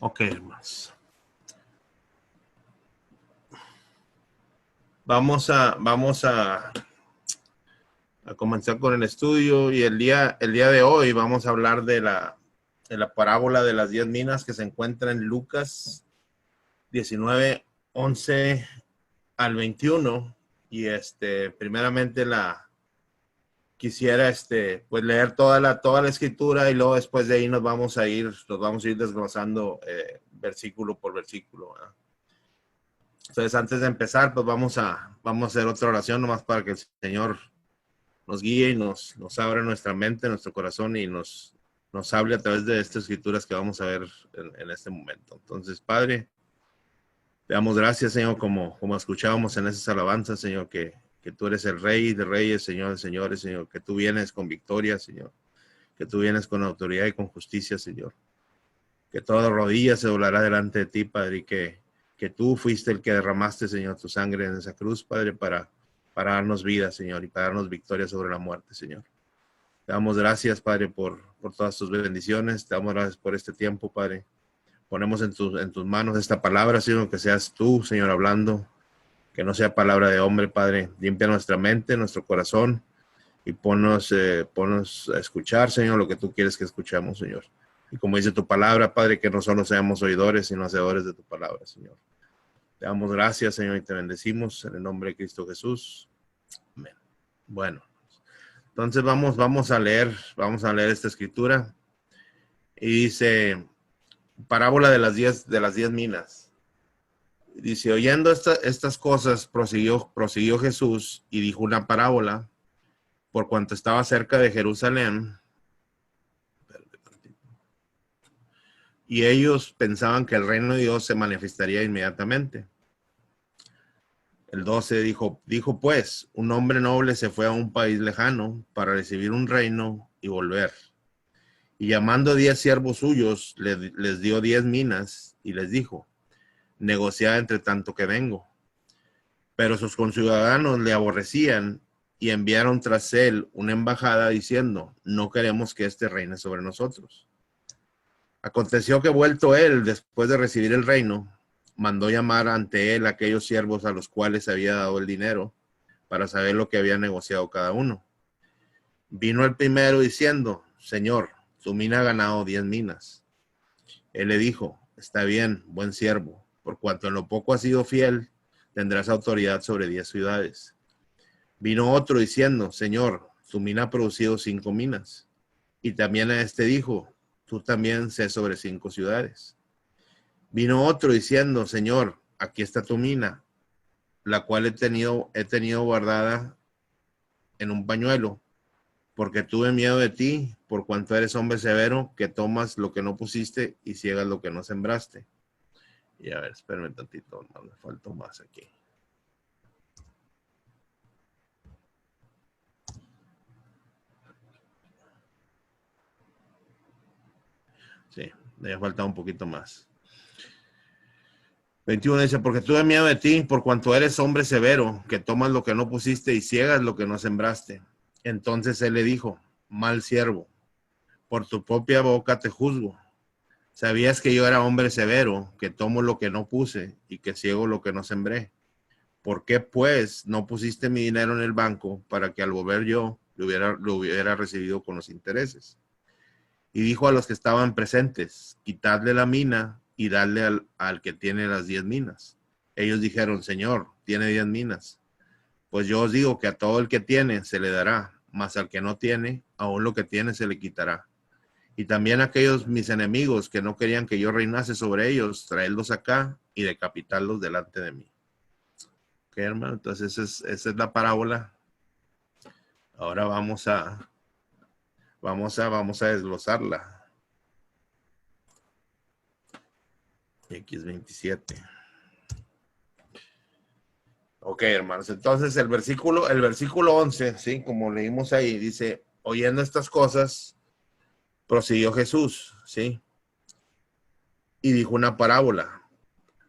Ok, hermanos. Vamos a comenzar con el estudio y el día de hoy vamos a hablar de la parábola de las 10 minas que se encuentra en Lucas 19, 11 al 21. Y primeramente quisiera pues leer toda la escritura y luego después de ahí nos vamos a ir desglosando versículo por versículo, ¿verdad? Entonces, antes de empezar, pues vamos a hacer otra oración nomás para que el Señor nos guíe y nos abra nuestra mente, nuestro corazón y nos hable a través de estas escrituras que vamos a ver en este momento. Entonces, Padre, te damos gracias, Señor, como escuchábamos en esas alabanzas, Señor, que tú eres el Rey de Reyes, Señor de Señores, Señor, que tú vienes con victoria, Señor, que tú vienes con autoridad y con justicia, Señor, que toda rodilla se doblará delante de ti, Padre, y que tú fuiste el que derramaste, Señor, tu sangre en esa cruz, Padre, para darnos vida, Señor, y para darnos victoria sobre la muerte, Señor. Te damos gracias, Padre, por todas tus bendiciones. Te damos gracias por este tiempo, Padre. Ponemos en tus manos esta palabra, Señor, que seas tú, Señor, hablando, que no sea palabra de hombre, Padre. Limpia nuestra mente, nuestro corazón y ponnos a escuchar, Señor, lo que tú quieres que escuchemos, Señor. Y como dice tu palabra, Padre, que no solo seamos oidores, sino hacedores de tu palabra, Señor. Te damos gracias, Señor, y te bendecimos en el nombre de Cristo Jesús. Amén. Bueno, entonces vamos a leer esta escritura. Y dice, parábola de las 10 minas. Dice, oyendo estas cosas, prosiguió Jesús y dijo una parábola, por cuanto estaba cerca de Jerusalén. Y ellos pensaban que el reino de Dios se manifestaría inmediatamente. El 12 dijo pues, un hombre noble se fue a un país lejano para recibir un reino y volver. Y llamando 10 siervos suyos, les dio 10 minas y les dijo, negociad entre tanto que vengo. Pero sus conciudadanos le aborrecían y enviaron tras él una embajada diciendo, no queremos que este reine sobre nosotros. Aconteció que vuelto él, después de recibir el reino, mandó llamar ante él a aquellos siervos a los cuales había dado el dinero para saber lo que había negociado cada uno. Vino el primero diciendo, Señor, tu mina ha ganado 10 minas. Él le dijo, está bien, buen siervo, por cuanto en lo poco has sido fiel, tendrás autoridad sobre 10 ciudades. Vino otro diciendo, Señor, tu mina ha producido 5 minas. Y también a este dijo, tú también sé sobre 5 ciudades. Vino otro diciendo, Señor, aquí está tu mina, la cual he tenido guardada en un pañuelo, porque tuve miedo de ti, por cuanto eres hombre severo, que tomas lo que no pusiste y ciegas lo que no sembraste. Y a ver, espérame tantito, no me falta más aquí. Sí, me falta un poquito más. 21 dice, porque tuve miedo de ti, por cuanto eres hombre severo, que tomas lo que no pusiste y ciegas lo que no sembraste. Entonces él le dijo, mal siervo, por tu propia boca te juzgo. Sabías que yo era hombre severo, que tomo lo que no puse y que ciego lo que no sembré. ¿Por qué, pues, no pusiste mi dinero en el banco para que al volver yo lo hubiera recibido con los intereses? Y dijo a los que estaban presentes, quitadle la mina y dadle al que tiene las 10 minas. Ellos dijeron, Señor, tiene 10 minas. Pues yo os digo que a todo el que tiene se le dará, mas al que no tiene, aún lo que tiene se le quitará. Y también a aquellos mis enemigos que no querían que yo reinase sobre ellos, traedlos acá y decapitarlos delante de mí. Ok, hermano, entonces esa es la parábola. Ahora vamos a desglosarla. X27. Ok, hermanos, entonces el versículo 11, ¿sí? Como leímos ahí, dice, oyendo estas cosas, prosiguió Jesús, ¿sí? Y dijo una parábola,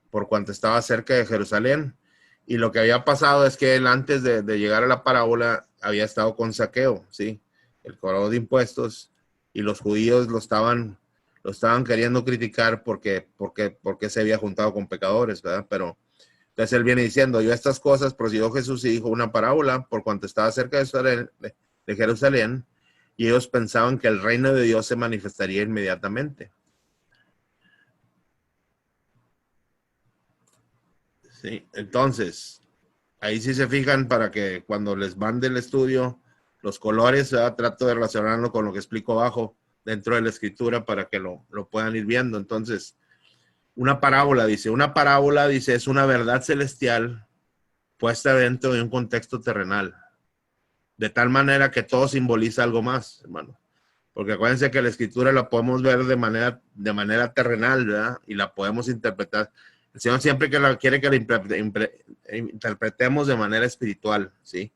por cuanto estaba cerca de Jerusalén. Y lo que había pasado es que él, antes de llegar a la parábola, había estado con Zaqueo, ¿sí? El cobrador de impuestos, y los judíos lo estaban lo estaban queriendo criticar porque se había juntado con pecadores, ¿verdad? Pero entonces él viene diciendo, yo estas cosas prosiguió Jesús y dijo una parábola por cuanto estaba cerca de Jerusalén, y ellos pensaban que el reino de Dios se manifestaría inmediatamente. Sí, entonces, ahí sí se fijan para que cuando les mande el estudio, los colores, trato de relacionarlo con lo que explico abajo dentro de la escritura para que lo puedan ir viendo. Entonces, una parábola dice, es una verdad celestial puesta dentro de un contexto terrenal, de tal manera que todo simboliza algo más, hermano. Porque acuérdense que la escritura la podemos ver de manera terrenal, ¿verdad? Y la podemos interpretar. El Señor siempre quiere que la interpretemos de manera espiritual, ¿sí?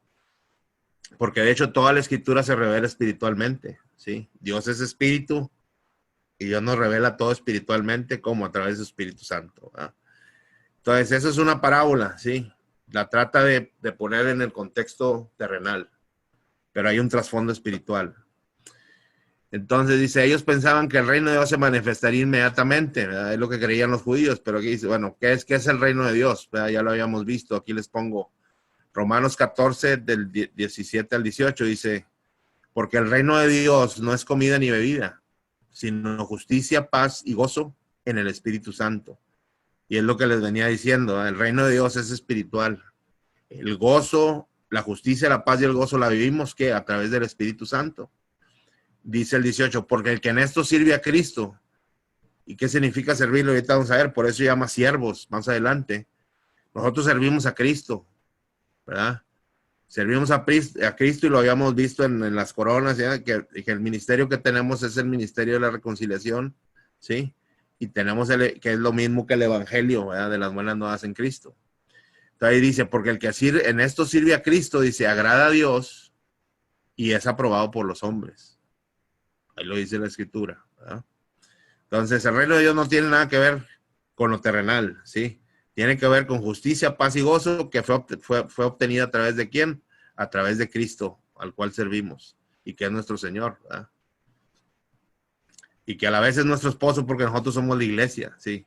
Porque de hecho toda la escritura se revela espiritualmente, ¿sí? Dios es espíritu y Dios nos revela todo espiritualmente como a través de su Espíritu Santo, ¿verdad? Entonces, eso es una parábola, ¿sí? La trata de poner en el contexto terrenal, pero hay un trasfondo espiritual. Entonces dice, ellos pensaban que el reino de Dios se manifestaría inmediatamente, ¿verdad? Es lo que creían los judíos, pero aquí dice, bueno, ¿qué es el reino de Dios? ¿Verdad? Ya lo habíamos visto, aquí les pongo Romanos 14, del 17 al 18, dice, porque el reino de Dios no es comida ni bebida, sino justicia, paz y gozo en el Espíritu Santo. Y es lo que les venía diciendo, ¿verdad? El reino de Dios es espiritual. El gozo, la justicia, la paz y el gozo la vivimos, ¿qué? A través del Espíritu Santo. Dice el 18, porque el que en esto sirve a Cristo. ¿Y qué significa servirlo? Ahorita vamos a ver, por eso llama siervos, más adelante. Nosotros servimos a Cristo, ¿verdad? Servimos a Cristo y lo habíamos visto en las coronas, ¿ya? Que el ministerio que tenemos es el ministerio de la reconciliación, ¿sí? Y tenemos que es lo mismo que el evangelio, ¿verdad? De las buenas nuevas en Cristo. Entonces ahí dice, porque el que en esto sirve a Cristo, dice, agrada a Dios y es aprobado por los hombres. Ahí lo dice la escritura, ¿verdad? Entonces, el reino de Dios no tiene nada que ver con lo terrenal, ¿sí? Tiene que ver con justicia, paz y gozo, que fue obtenida a través de ¿quién? A través de Cristo, al cual servimos, y que es nuestro Señor, ¿verdad? Y que a la vez es nuestro esposo porque nosotros somos la iglesia, ¿sí?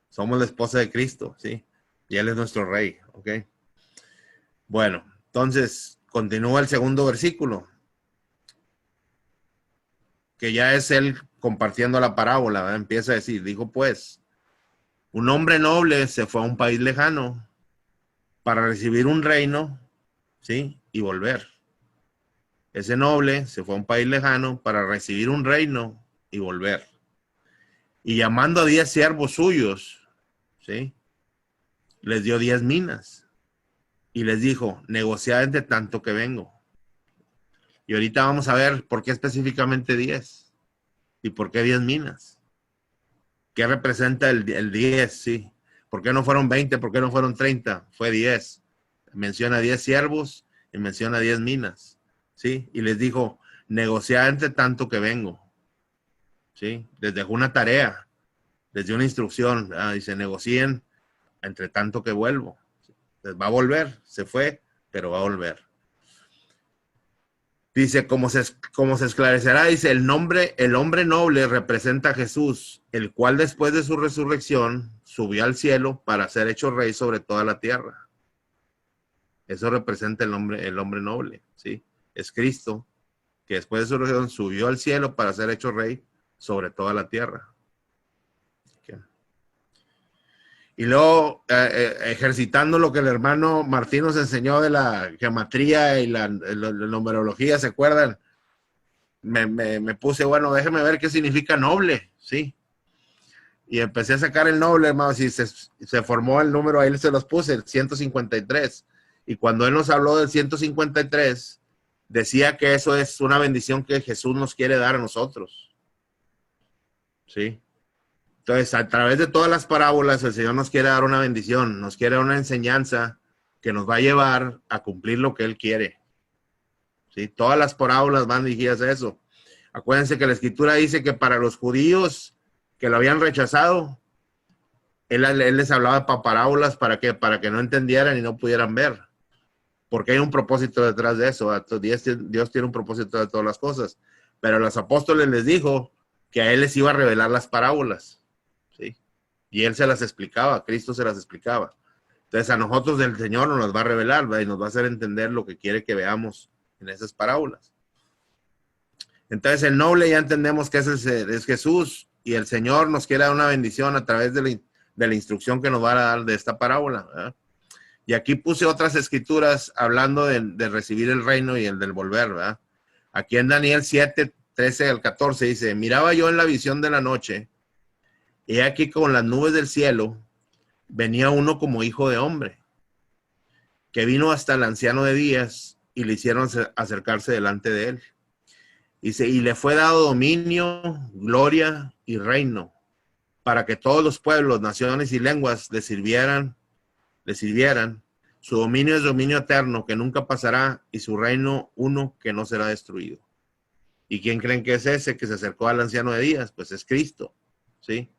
Somos la esposa de Cristo, ¿sí? Y Él es nuestro rey, ¿ok? Bueno, entonces, continúa el segundo versículo, que ya es él compartiendo la parábola, ¿verdad? Empieza a decir, dijo pues, un hombre noble se fue a un país lejano para recibir un reino, ¿sí? Y volver. Ese noble se fue a un país lejano para recibir un reino y volver. Y llamando a 10 siervos suyos, ¿sí? Les dio 10 minas. Y les dijo, negociad entre tanto que vengo. Y ahorita vamos a ver por qué específicamente 10. ¿Y por qué 10 minas? ¿Qué representa el 10? Sí. ¿Por qué no fueron 20? ¿Por qué no fueron 30? Fue 10. Menciona 10 siervos y menciona 10 minas. ¿Sí? Y les dijo, negociad entre tanto que vengo. ¿Sí? Les dejó una tarea, les dio una instrucción. Dice, negocien entre tanto que vuelvo. Entonces, va a volver, se fue, pero va a volver. Dice, como se esclarecerá, dice, el hombre noble representa a Jesús, el cual después de su resurrección subió al cielo para ser hecho rey sobre toda la tierra. Eso representa el hombre noble, ¿sí? Es Cristo, que después de su resurrección subió al cielo para ser hecho rey sobre toda la tierra. Okay. Y luego, ejercitando lo que el hermano Martín nos enseñó de la geometría y la numerología, ¿se acuerdan? Me puse, bueno, déjeme ver qué significa noble, ¿sí? Y empecé a sacar el noble, hermano, y se formó el número, ahí se los puse, el 153. Y cuando él nos habló del 153, decía que eso es una bendición que Jesús nos quiere dar a nosotros, ¿sí? Entonces, a través de todas las parábolas, el Señor nos quiere dar una bendición, nos quiere dar una enseñanza que nos va a llevar a cumplir lo que Él quiere, ¿sí? Todas las parábolas van dirigidas a eso. Acuérdense que la Escritura dice que para los judíos que lo habían rechazado, él les hablaba de parábolas para que no entendieran y no pudieran ver. Porque hay un propósito detrás de eso. Dios tiene un propósito de todas las cosas. Pero a los apóstoles les dijo que a él les iba a revelar las parábolas, ¿sí? Y él se las explicaba, Cristo se las explicaba. Entonces a nosotros el Señor nos las va a revelar, ¿verdad? Y nos va a hacer entender lo que quiere que veamos en esas parábolas. Entonces el noble ya entendemos que es Jesús, y el Señor nos quiere dar una bendición a través de la instrucción que nos va a dar de esta parábola, ¿verdad? Y aquí puse otras escrituras hablando de recibir el reino y el del volver, ¿verdad? Aquí en Daniel 7, 13 al 14 dice, miraba yo en la visión de la noche, y aquí con las nubes del cielo venía uno como hijo de hombre, que vino hasta el anciano de días y le hicieron acercarse delante de él. Dice, y le fue dado dominio, gloria y reino, para que todos los pueblos, naciones y lenguas le sirvieran. Su dominio es dominio eterno, que nunca pasará, y su reino uno que no será destruido. ¿Y quién creen que es ese que se acercó al anciano de días? Pues es Cristo, ¿sí?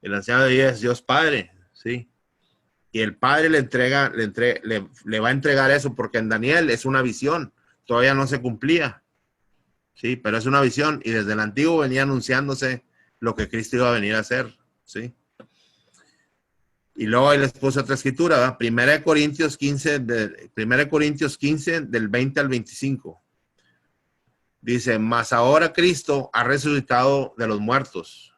El anciano de días es Dios Padre, ¿sí? Y el Padre le va a entregar eso, porque en Daniel es una visión, todavía no se cumplía, ¿sí? Pero es una visión, y desde el antiguo venía anunciándose lo que Cristo iba a venir a hacer, ¿sí? Y luego ahí les puse otra escritura, ¿verdad? 1 Corintios 15, del 20 al 25. Dice, mas ahora Cristo ha resucitado de los muertos.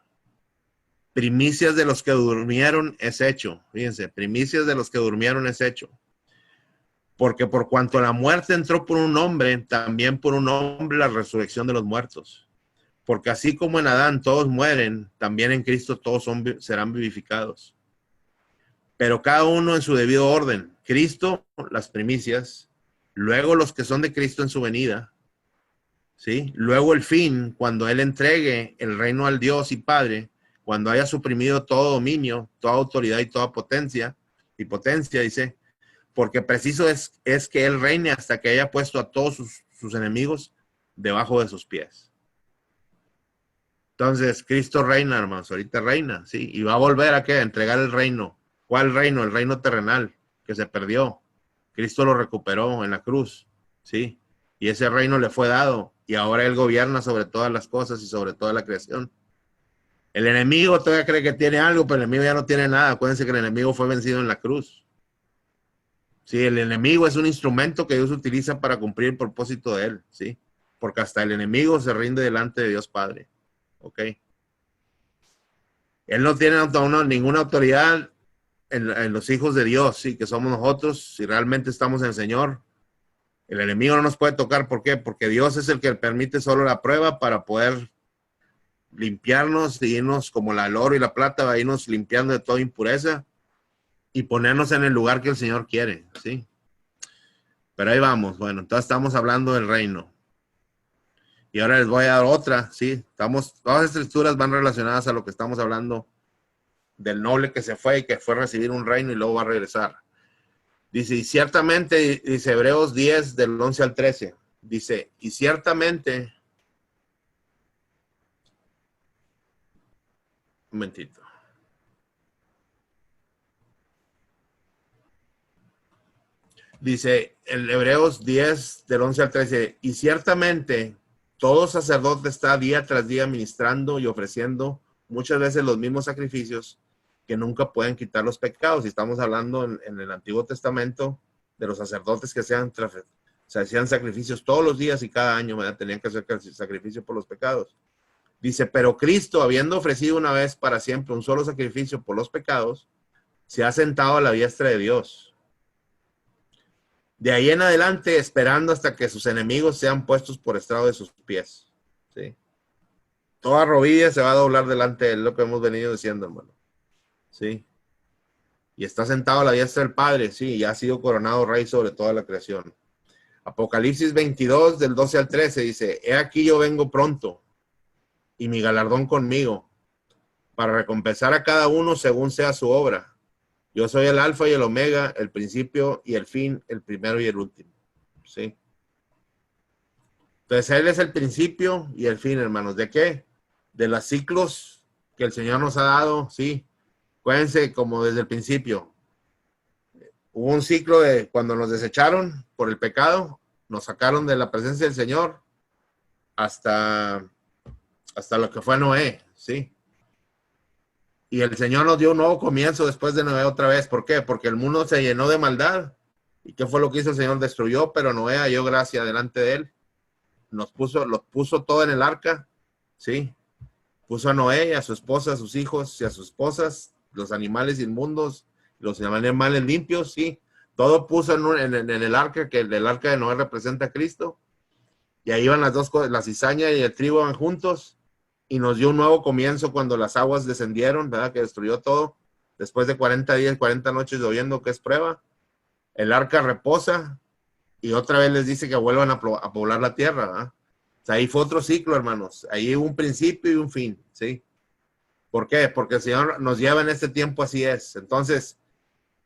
Primicias de los que durmieron es hecho. Fíjense, primicias de los que durmieron es hecho. Porque por cuanto la muerte entró por un hombre, también por un hombre la resurrección de los muertos. Porque así como en Adán todos mueren, también en Cristo todos serán vivificados. Pero cada uno en su debido orden. Cristo, las primicias, luego los que son de Cristo en su venida, ¿sí? Luego el fin, cuando Él entregue el reino al Dios y Padre, cuando haya suprimido todo dominio, toda autoridad y toda potencia, dice, porque preciso es que Él reine hasta que haya puesto a todos sus enemigos debajo de sus pies. Entonces, Cristo reina, hermanos, ahorita reina, ¿sí? Y va a volver a ¿qué? A entregar el reino. ¿Cuál reino? El reino terrenal, que se perdió. Cristo lo recuperó en la cruz, ¿sí? Y ese reino le fue dado, y ahora Él gobierna sobre todas las cosas y sobre toda la creación. El enemigo todavía cree que tiene algo, pero el enemigo ya no tiene nada. Acuérdense que el enemigo fue vencido en la cruz. Sí, el enemigo es un instrumento que Dios utiliza para cumplir el propósito de Él, ¿sí? Porque hasta el enemigo se rinde delante de Dios Padre, ¿ok? Él no tiene ninguna autoridad en los hijos de Dios, sí, que somos nosotros, si realmente estamos en el Señor. El enemigo no nos puede tocar, ¿por qué? Porque Dios es el que permite solo la prueba para poder limpiarnos y irnos como el oro y la plata, va a irnos limpiando de toda impureza y ponernos en el lugar que el Señor quiere, ¿sí? Pero ahí vamos, bueno, entonces estamos hablando del reino. Y ahora les voy a dar otra, ¿sí? Todas las escrituras van relacionadas a lo que estamos hablando del noble que se fue y que fue a recibir un reino y luego va a regresar. Dice, y ciertamente, dice Hebreos 10, del 11 al 13, dice, y ciertamente, un momentito. Dice el Hebreos 10, del 11 al 13, y ciertamente todo sacerdote está día tras día ministrando y ofreciendo muchas veces los mismos sacrificios que nunca pueden quitar los pecados. Y estamos hablando en el Antiguo Testamento de los sacerdotes que hacían sacrificios todos los días y cada año, ¿verdad? Tenían que hacer sacrificio por los pecados. Dice, pero Cristo, habiendo ofrecido una vez para siempre un solo sacrificio por los pecados, se ha sentado a la diestra de Dios. De ahí en adelante, esperando hasta que sus enemigos sean puestos por estrado de sus pies. ¿Sí? Toda rodilla se va a doblar delante de él, lo que hemos venido diciendo, hermano. ¿Sí? Y está sentado a la diestra del Padre, sí, y ha sido coronado rey sobre toda la creación. Apocalipsis 22, del 12 al 13, dice, he aquí yo vengo pronto, y mi galardón conmigo, para recompensar a cada uno según sea su obra. Yo soy el alfa y el omega, el principio y el fin, el primero y el último. ¿Sí? Entonces, Él es el principio y el fin, hermanos. ¿De qué? De los ciclos que el Señor nos ha dado, ¿sí? Acuérdense, como desde el principio. Hubo un ciclo de cuando nos desecharon por el pecado, nos sacaron de la presencia del Señor hasta hasta lo que fue Noé, ¿sí? Y el Señor nos dio un nuevo comienzo después de Noé otra vez. ¿Por qué? Porque el mundo se llenó de maldad. ¿Y qué fue lo que hizo el Señor? Destruyó, pero Noé halló gracia delante de él. Los puso todo en el arca, ¿sí? Puso a Noé, a su esposa, a sus hijos y a sus esposas, los animales inmundos, los animales limpios, ¿sí? Todo puso en el arca, que el arca de Noé representa a Cristo. Y ahí iban las dos cosas, la cizaña y el trigo van juntos. Y nos dio un nuevo comienzo cuando las aguas descendieron, ¿verdad? Que destruyó todo. Después de 40 días, 40 noches lloviendo, que es prueba. El arca reposa y otra vez les dice que vuelvan a poblar la tierra, ¿verdad? O sea, ahí fue otro ciclo, hermanos. Ahí hubo un principio y un fin, ¿sí? ¿Por qué? Porque el Señor nos lleva en este tiempo, así es. Entonces,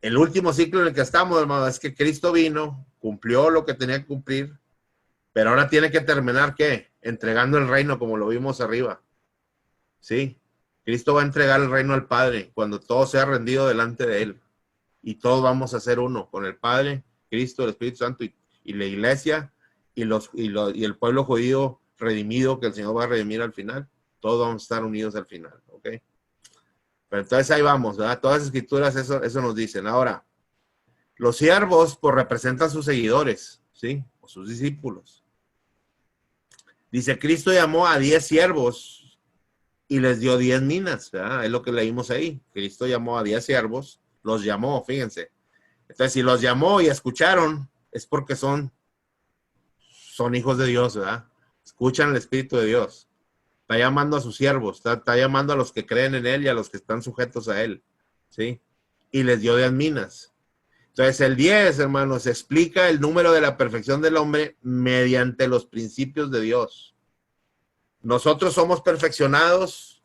el último ciclo en el que estamos, hermanos, es que Cristo vino, cumplió lo que tenía que cumplir, pero ahora tiene que terminar, ¿qué? Entregando el reino, como lo vimos arriba, ¿sí? Cristo va a entregar el reino al Padre cuando todo sea rendido delante de Él. Y todos vamos a ser uno con el Padre, Cristo, el Espíritu Santo y la iglesia y el pueblo judío redimido que el Señor va a redimir al final. Todos vamos a estar unidos al final, ¿ok? Pero entonces ahí vamos, ¿verdad? Todas las escrituras eso nos dicen. Ahora, los siervos pues representan sus seguidores, ¿sí? O sus discípulos. Dice, Cristo llamó a 10 siervos y les dio 10 minas, ¿verdad? Es lo que leímos ahí. Cristo llamó a 10 siervos, los llamó, fíjense. Entonces, si los llamó y escucharon, es porque son hijos de Dios, ¿verdad? Escuchan el Espíritu de Dios. Está llamando a sus siervos, está llamando a los que creen en Él y a los que están sujetos a Él, ¿sí? Y les dio 10 minas. Entonces, el 10, hermanos, explica el número de la perfección del hombre mediante los principios de Dios. Nosotros somos perfeccionados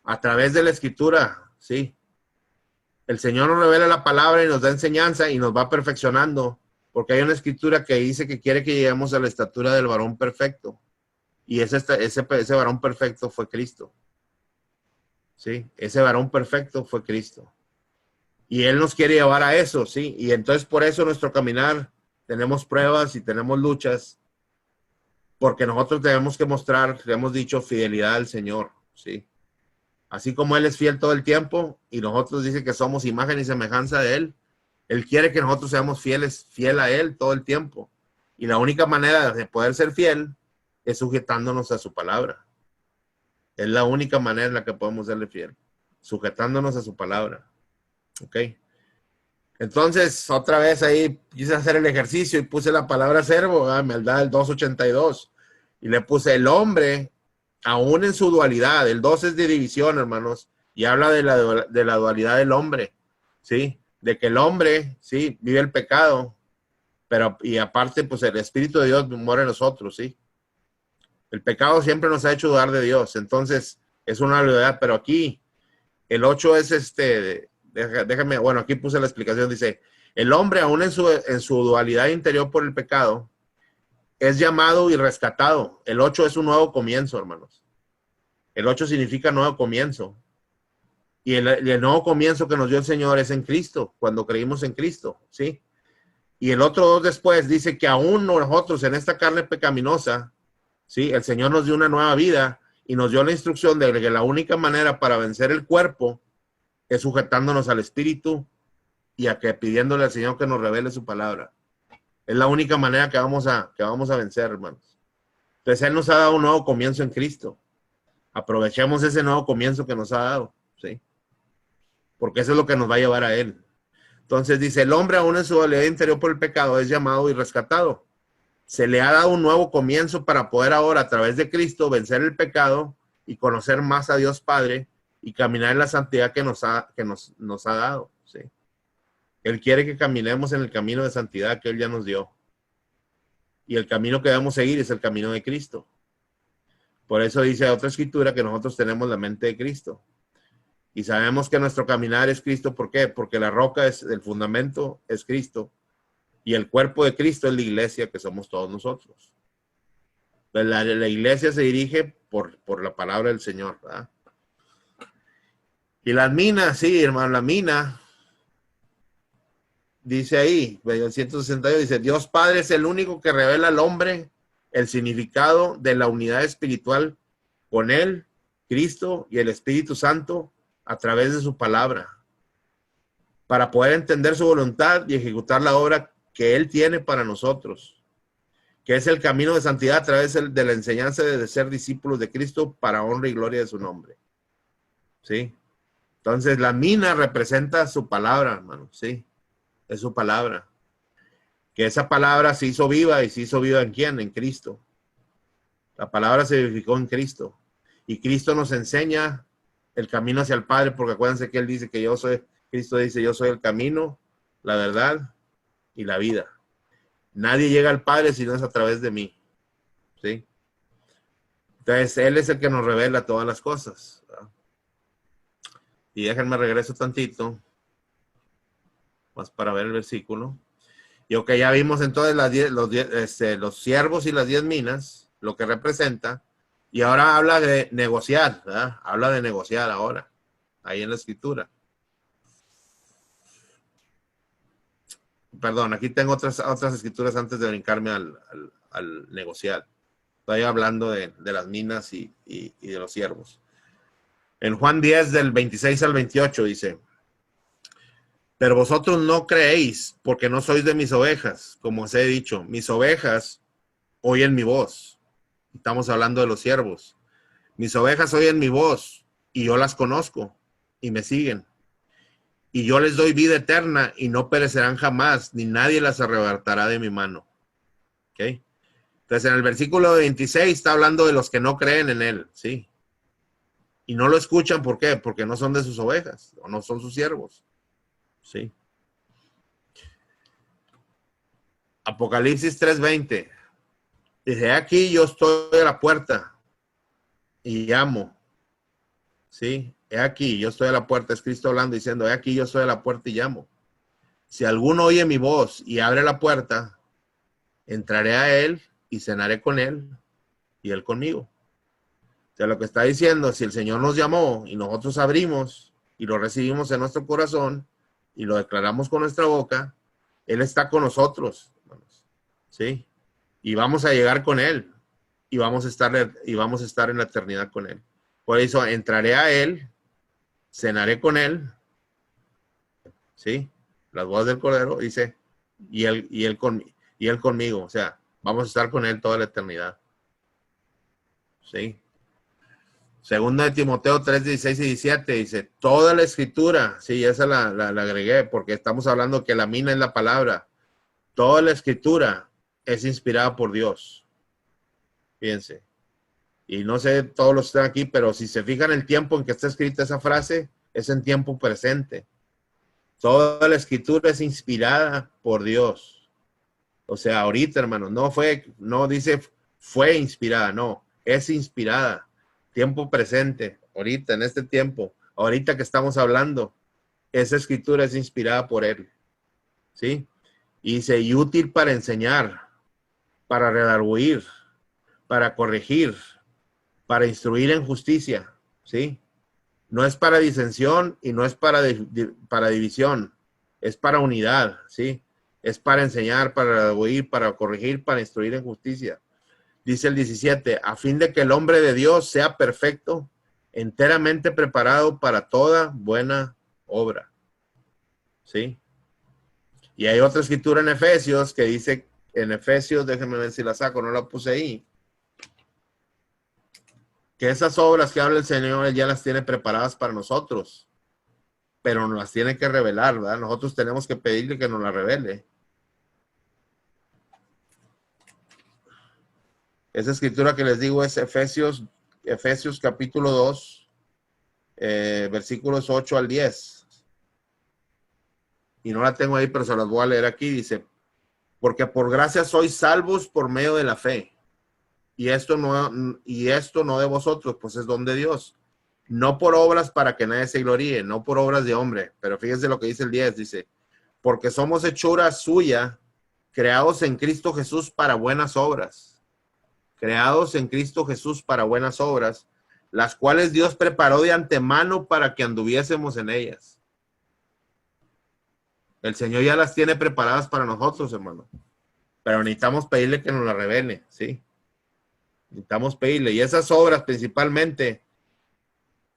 a través de la Escritura, ¿sí? El Señor nos revela la palabra y nos da enseñanza y nos va perfeccionando, porque hay una escritura que dice que quiere que lleguemos a la estatura del varón perfecto. Y ese varón perfecto fue Cristo. ¿Sí? Ese varón perfecto fue Cristo. Y Él nos quiere llevar a eso, ¿sí? Y entonces por eso nuestro caminar tenemos pruebas y tenemos luchas, porque nosotros tenemos que mostrar, le hemos dicho, fidelidad al Señor, ¿sí? Así como Él es fiel todo el tiempo y nosotros dice que somos imagen y semejanza de Él, Él quiere que nosotros seamos fiel a Él todo el tiempo. Y la única manera de poder ser fiel es sujetándonos a su palabra. Es la única manera en la que podemos serle fiel, sujetándonos a su palabra. ¿Ok? Entonces, otra vez ahí quise hacer el ejercicio y puse la palabra servo, me da el 282. Y le puse el hombre, aún en su dualidad. El 2 es de división, hermanos, y habla de la dualidad del hombre, ¿sí? De que el hombre, ¿sí? Vive el pecado, pero, y aparte, pues el Espíritu de Dios mora en nosotros, ¿sí? El pecado siempre nos ha hecho dudar de Dios, entonces es una realidad, pero aquí el 8 es déjame, bueno, aquí puse la explicación, dice, el hombre aún en su dualidad interior por el pecado, es llamado y rescatado. El 8 es un nuevo comienzo, hermanos. El 8 significa nuevo comienzo. Y el nuevo comienzo que nos dio el Señor es en Cristo, cuando creímos en Cristo, ¿sí? Y el otro 2 después dice que aún nosotros en esta carne pecaminosa, ¿sí? El Señor nos dio una nueva vida y nos dio la instrucción de que la única manera para vencer el cuerpo es sujetándonos al Espíritu y a que pidiéndole al Señor que nos revele su palabra. Es la única manera que vamos a vencer, hermanos. Entonces, Él nos ha dado un nuevo comienzo en Cristo. Aprovechemos ese nuevo comienzo que nos ha dado, ¿sí? Porque eso es lo que nos va a llevar a Él. Entonces dice, el hombre aún en su dualidad interior por el pecado es llamado y rescatado. Se le ha dado un nuevo comienzo para poder ahora, a través de Cristo, vencer el pecado y conocer más a Dios Padre y caminar en la santidad que nos ha dado, ¿sí? Él quiere que caminemos en el camino de santidad que Él ya nos dio. Y el camino que debemos seguir es el camino de Cristo. Por eso dice otra escritura que nosotros tenemos la mente de Cristo. Y sabemos que nuestro caminar es Cristo. ¿Por qué? Porque la roca es el fundamento, es Cristo. Y el cuerpo de Cristo es la iglesia, que somos todos nosotros. La iglesia se dirige por la palabra del Señor, ¿verdad? Y las minas, sí, hermano, la mina, dice ahí, el 162, dice, Dios Padre es el único que revela al hombre el significado de la unidad espiritual con Él, Cristo y el Espíritu Santo a través de su palabra, para poder entender su voluntad y ejecutar la obra que Él tiene para nosotros, que es el camino de santidad a través de la enseñanza de ser discípulos de Cristo para honra y gloria de su nombre. ¿Sí? Entonces la mina representa su palabra, hermano, ¿sí? Es su palabra. Que esa palabra se hizo viva, y se hizo viva ¿en quién? En Cristo. La palabra se vivificó en Cristo. Y Cristo nos enseña el camino hacia el Padre, porque acuérdense que Él dice que yo soy, Cristo dice, yo soy el camino, la verdad y la vida. Nadie llega al Padre si no es a través de mí. ¿Sí? Entonces, Él es el que nos revela todas las cosas, ¿verdad? Y déjenme regreso tantito, más para ver el versículo. Y ok, ya vimos entonces los siervos y las 10 minas, lo que representa. Y ahora habla de negociar, ¿verdad? Habla de negociar ahora, ahí en la escritura. Perdón, aquí tengo otras escrituras antes de brincarme al negociar. Estoy hablando de las minas y de los siervos. En Juan 10, del 26 al 28, dice: pero vosotros no creéis, porque no sois de mis ovejas, como os he dicho. Mis ovejas oyen mi voz. Estamos hablando de los siervos. Mis ovejas oyen mi voz, y yo las conozco, y me siguen. Y yo les doy vida eterna, y no perecerán jamás, ni nadie las arrebatará de mi mano. ¿Ok? Entonces, en el versículo 26 está hablando de los que no creen en él, ¿sí? Y no lo escuchan, ¿por qué? Porque no son de sus ovejas, o no son sus siervos, ¿sí? Apocalipsis 3:20. Dice, aquí yo estoy a la puerta y llamo, ¿sí? He aquí, yo estoy a la puerta, es Cristo hablando, diciendo, he aquí, yo estoy a la puerta y llamo. Si alguno oye mi voz y abre la puerta, entraré a él y cenaré con él y él conmigo. O sea, lo que está diciendo, si el Señor nos llamó y nosotros abrimos y lo recibimos en nuestro corazón y lo declaramos con nuestra boca, Él está con nosotros, ¿sí? Y vamos a llegar con Él y vamos a estar en la eternidad con Él. Por eso entraré a Él, cenaré con Él, ¿sí? Las bodas del Cordero, dice, y él conmigo, o sea, vamos a estar con Él toda la eternidad, ¿sí? Segunda de Timoteo 3, 16 y 17 dice, toda la escritura, sí, esa la agregué porque estamos hablando que la mina es la palabra. Toda la escritura es inspirada por Dios. Fíjense. Y no sé todos los que están aquí, pero si se fijan el tiempo en que está escrita esa frase, es en tiempo presente. Toda la escritura es inspirada por Dios. O sea, ahorita, hermano, no dice fue inspirada, no, es inspirada. Tiempo presente, ahorita, en este tiempo, ahorita que estamos hablando, esa escritura es inspirada por Él, ¿sí? Y dice, y útil para enseñar, para redarguir, para corregir, para instruir en justicia, ¿sí? No es para disensión y no es para división, es para unidad, ¿sí? Es para enseñar, para redarguir, para corregir, para instruir en justicia. Dice el 17, a fin de que el hombre de Dios sea perfecto, enteramente preparado para toda buena obra. ¿Sí? Y hay otra escritura en Efesios que dice, en Efesios, déjenme ver si la saco, no la puse ahí, que esas obras que habla el Señor, Él ya las tiene preparadas para nosotros, pero nos las tiene que revelar, ¿verdad? Nosotros tenemos que pedirle que nos las revele. Esa escritura que les digo es Efesios capítulo 2, versículos 8 al 10. Y no la tengo ahí, pero se las voy a leer aquí. Dice, porque por gracia sois salvos por medio de la fe. Y esto no de vosotros, pues es don de Dios. No por obras para que nadie se gloríe, no por obras de hombre. Pero fíjense lo que dice el 10, dice, porque somos hechura suya, creados en Cristo Jesús para buenas obras. Creados en Cristo Jesús para buenas obras, las cuales Dios preparó de antemano para que anduviésemos en ellas. El Señor ya las tiene preparadas para nosotros, hermano. Pero necesitamos pedirle que nos las revele, ¿sí? Necesitamos pedirle. Y esas obras principalmente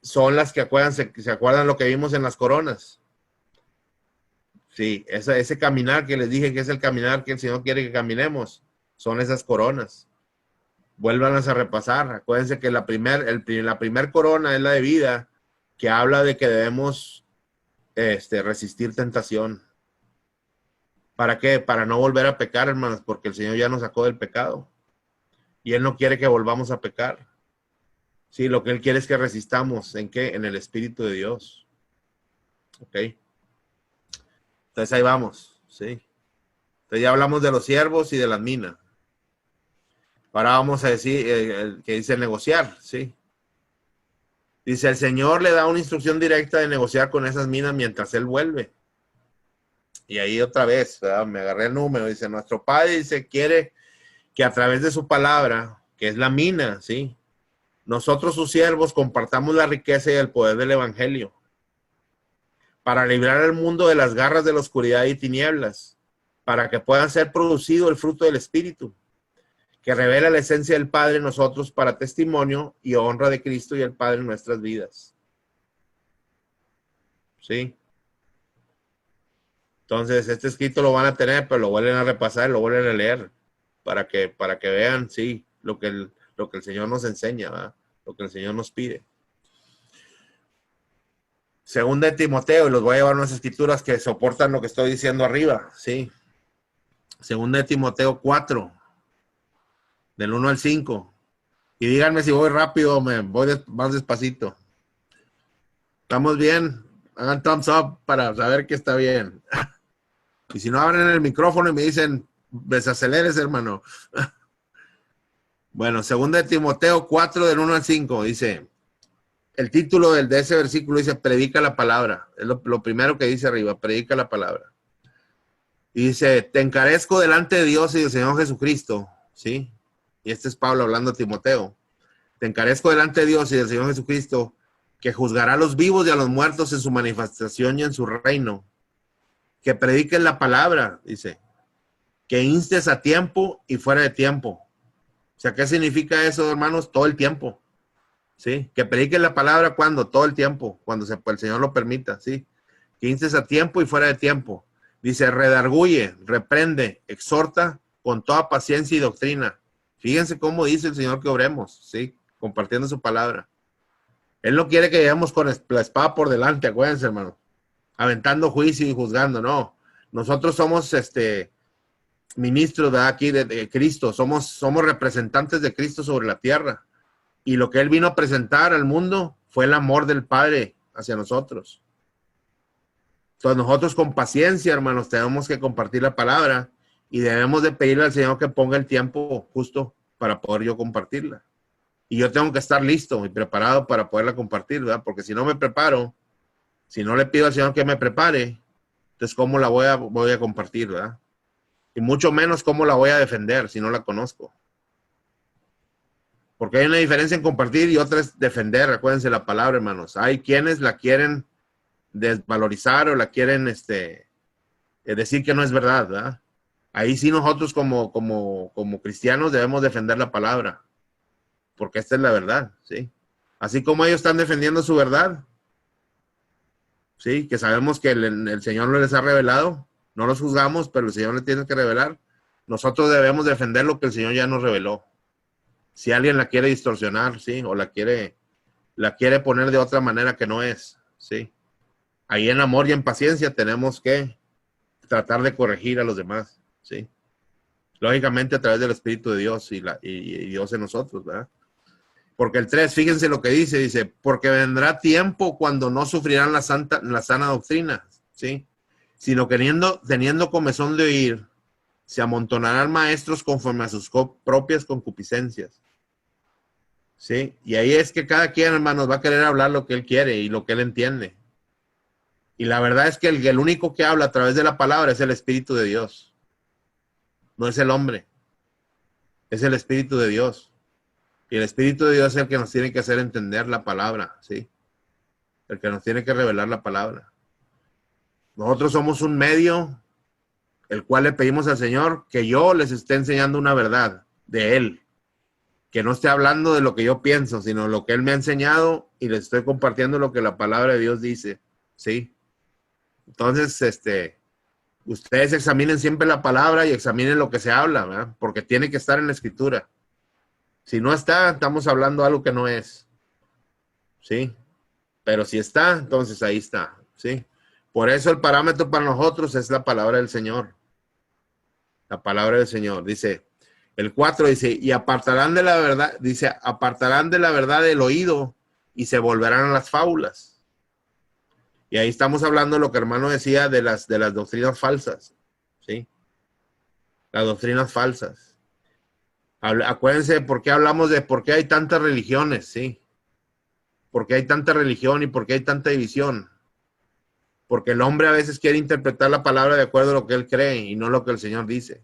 son las que se acuerdan lo que vimos en las coronas. Sí, ese caminar que les dije que es el caminar que el Señor quiere que caminemos, son esas coronas. Vuélvanlas a repasar. Acuérdense que la primer corona es la de vida, que habla de que debemos resistir tentación. ¿Para qué? Para no volver a pecar, hermanos, porque el Señor ya nos sacó del pecado. Y Él no quiere que volvamos a pecar. Sí, lo que Él quiere es que resistamos. ¿En qué? En el Espíritu de Dios. ¿Ok? Entonces ahí vamos. Sí. Entonces ya hablamos de los siervos y de las minas. Ahora vamos a decir que dice negociar. Sí. Dice, el Señor le da una instrucción directa de negociar con esas minas mientras Él vuelve. Y ahí otra vez, ¿verdad? Me agarré el número. Dice, nuestro Padre dice, quiere que a través de su palabra, que es la mina, ¿sí? Nosotros sus siervos compartamos la riqueza y el poder del evangelio para librar al mundo de las garras de la oscuridad y tinieblas, para que puedan ser producido el fruto del Espíritu, que revela la esencia del Padre en nosotros para testimonio y honra de Cristo y el Padre en nuestras vidas. ¿Sí? Entonces, este escrito lo van a tener, pero lo vuelven a repasar, lo vuelven a leer, para que vean, sí, lo que el Señor nos enseña, ¿verdad? Lo que el Señor nos pide. Segunda de Timoteo, y los voy a llevar unas escrituras que soportan lo que estoy diciendo arriba, ¿sí? Segunda de Timoteo 4, del 1 al 5. Y díganme si voy rápido o me voy más despacito. ¿Estamos bien? Hagan thumbs up para saber que está bien. Y si no, abren el micrófono y me dicen, desaceleres, hermano. Bueno, segunda de Timoteo 4, del 1 al 5, dice, el título de ese versículo dice, predica la palabra. Es lo primero que dice arriba, predica la palabra. Y dice, te encarezco delante de Dios y del Señor Jesucristo, ¿sí? Y este es Pablo hablando a Timoteo. Te encarezco delante de Dios y del Señor Jesucristo, que juzgará a los vivos y a los muertos en su manifestación y en su reino. Que prediques la palabra, dice. Que instes a tiempo y fuera de tiempo. O sea, ¿qué significa eso, hermanos? Todo el tiempo. ¿Sí? Que prediques la palabra cuando, todo el tiempo, cuando el Señor lo permita, ¿sí? Que instes a tiempo y fuera de tiempo. Dice, redarguye, reprende, exhorta con toda paciencia y doctrina. Fíjense cómo dice el Señor que obremos, ¿sí? Compartiendo su palabra. Él no quiere que lleguemos con la espada por delante, acuérdense, hermano. Aventando juicio y juzgando, no. Nosotros somos ministros de aquí de Cristo, somos representantes de Cristo sobre la tierra. Y lo que Él vino a presentar al mundo fue el amor del Padre hacia nosotros. Entonces nosotros con paciencia, hermanos, tenemos que compartir la palabra y debemos de pedirle al Señor que ponga el tiempo justo para poder yo compartirla. Y yo tengo que estar listo y preparado para poderla compartir, ¿verdad? Porque si no me preparo, si no le pido al Señor que me prepare, entonces ¿cómo la voy a compartir, verdad? Y mucho menos cómo la voy a defender si no la conozco. Porque hay una diferencia en compartir y otra es defender. Recuérdense la palabra, hermanos. Hay quienes la quieren desvalorizar o la quieren decir que no es verdad, ¿verdad? Ahí sí nosotros como cristianos debemos defender la palabra. Porque esta es la verdad, ¿sí? Así como ellos están defendiendo su verdad, ¿sí? Que sabemos que el Señor no les ha revelado. No los juzgamos, pero el Señor les tiene que revelar. Nosotros debemos defender lo que el Señor ya nos reveló. Si alguien la quiere distorsionar, ¿sí? O la quiere poner de otra manera que no es, ¿sí? Ahí en amor y en paciencia tenemos que tratar de corregir a los demás, ¿sí? Lógicamente a través del Espíritu de Dios y Dios en nosotros, ¿verdad? Porque el 3, fíjense lo que dice, porque vendrá tiempo cuando no sufrirán la sana doctrina, ¿sí? Sino teniendo comezón de oír, se amontonarán maestros conforme a sus propias concupiscencias. ¿Sí? Y ahí es que cada quien, hermanos, va a querer hablar lo que él quiere y lo que él entiende. Y la verdad es que el único que habla a través de la palabra es el Espíritu de Dios. No es el hombre. Es el Espíritu de Dios. Y el Espíritu de Dios es el que nos tiene que hacer entender la palabra, ¿sí? El que nos tiene que revelar la palabra. Nosotros somos un medio, el cual le pedimos al Señor que yo les esté enseñando una verdad de Él. que no esté hablando de lo que yo pienso, sino lo que él me ha enseñado y les estoy compartiendo lo que la palabra de Dios dice, ¿sí? Entonces, ustedes examinen siempre la palabra y examinen lo que se habla, ¿verdad? Porque tiene que estar en la escritura. Si no está, estamos hablando algo que no es, ¿sí? Pero si está, entonces ahí está, ¿sí? Por eso el parámetro para nosotros es la palabra del Señor. La palabra del Señor. Dice, el 4 dice, y apartarán de la verdad, dice, apartarán de la verdad el oído y se volverán a las fábulas. Y ahí estamos hablando de lo que hermano decía de las doctrinas falsas, ¿sí? Las doctrinas falsas. Acuérdense de por qué hablamos de por qué hay tantas religiones, ¿sí? ¿Por qué hay tanta religión y por qué hay tanta división? Porque el hombre a veces quiere interpretar la palabra de acuerdo a lo que él cree y no lo que el Señor dice.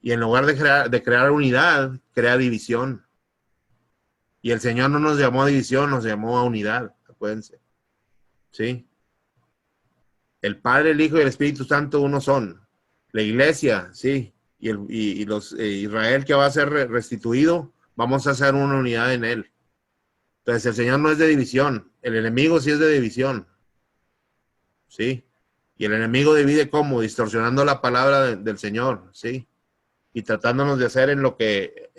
Y en lugar de crear unidad, crea división. Y el Señor no nos llamó a división, nos llamó a unidad, acuérdense. ¿Sí? El Padre, el Hijo y el Espíritu Santo uno son. La iglesia, sí. Y los Israel que va a ser restituido, vamos a hacer una unidad en él. Entonces el Señor no es de división, el enemigo sí es de división. ¿Sí? Y el enemigo divide ¿cómo? Distorsionando la palabra del Señor, ¿sí? Y tratándonos de hacer en lo que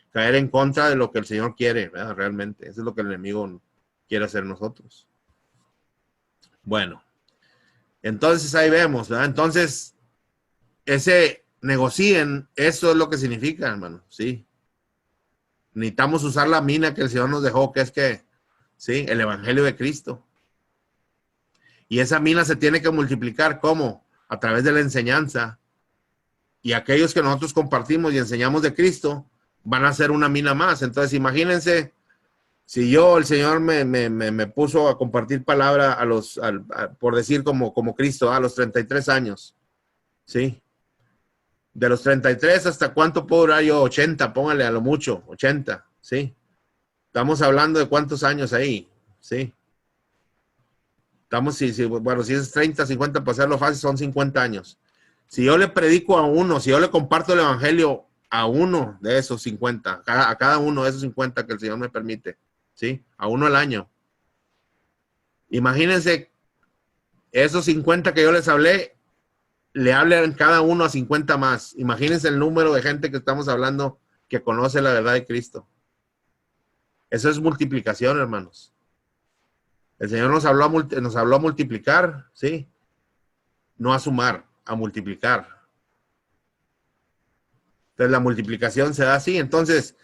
caer en contra de lo que el Señor quiere, ¿verdad? Realmente. Eso es lo que el enemigo quiere hacer nosotros. Bueno, entonces ahí vemos, ¿verdad? Entonces, ese negocien, eso es lo que significa, hermano, ¿sí? Necesitamos usar la mina que el Señor nos dejó, que es que, ¿sí? El Evangelio de Cristo. Y esa mina se tiene que multiplicar, ¿cómo? A través de la enseñanza. Y aquellos que nosotros compartimos y enseñamos de Cristo van a ser una mina más. Entonces, imagínense, si yo, el Señor me puso a compartir palabra por decir como Cristo, a los 33 años, ¿sí? De los 33 hasta cuánto puedo durar yo, 80, póngale a lo mucho, 80, ¿sí? Estamos hablando de cuántos años ahí, ¿sí? Estamos, bueno, si es 30, 50, para hacerlo fácil, son 50 años. Si yo le predico a uno, si yo le comparto el evangelio a uno de esos 50, a cada uno de esos 50 que el Señor me permite, ¿sí? A uno al año. Imagínense, esos 50 que yo les hablé, le hablen cada uno a 50 más. Imagínense el número de gente que estamos hablando que conoce la verdad de Cristo. Eso es multiplicación, hermanos. El Señor nos habló a multiplicar, ¿sí? No a sumar, a multiplicar. Entonces la multiplicación se da así. Entonces,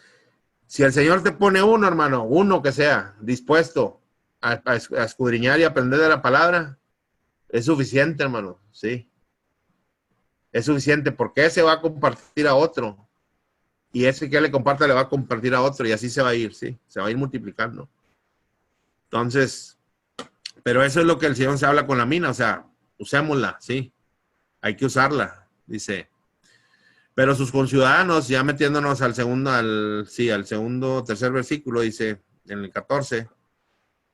si el Señor te pone uno, hermano, uno que sea dispuesto a escudriñar y aprender de la palabra, es suficiente, hermano, ¿sí? Es suficiente porque ese va a compartir a otro. Y ese que le comparta le va a compartir a otro y así se va a ir, ¿sí? Se va a ir multiplicando. Entonces, pero eso es lo que el Señor se habla con la mina, o sea, usémosla, ¿sí? Hay que usarla, dice. Pero sus conciudadanos, ya metiéndonos al segundo, tercer versículo, dice, en el 14,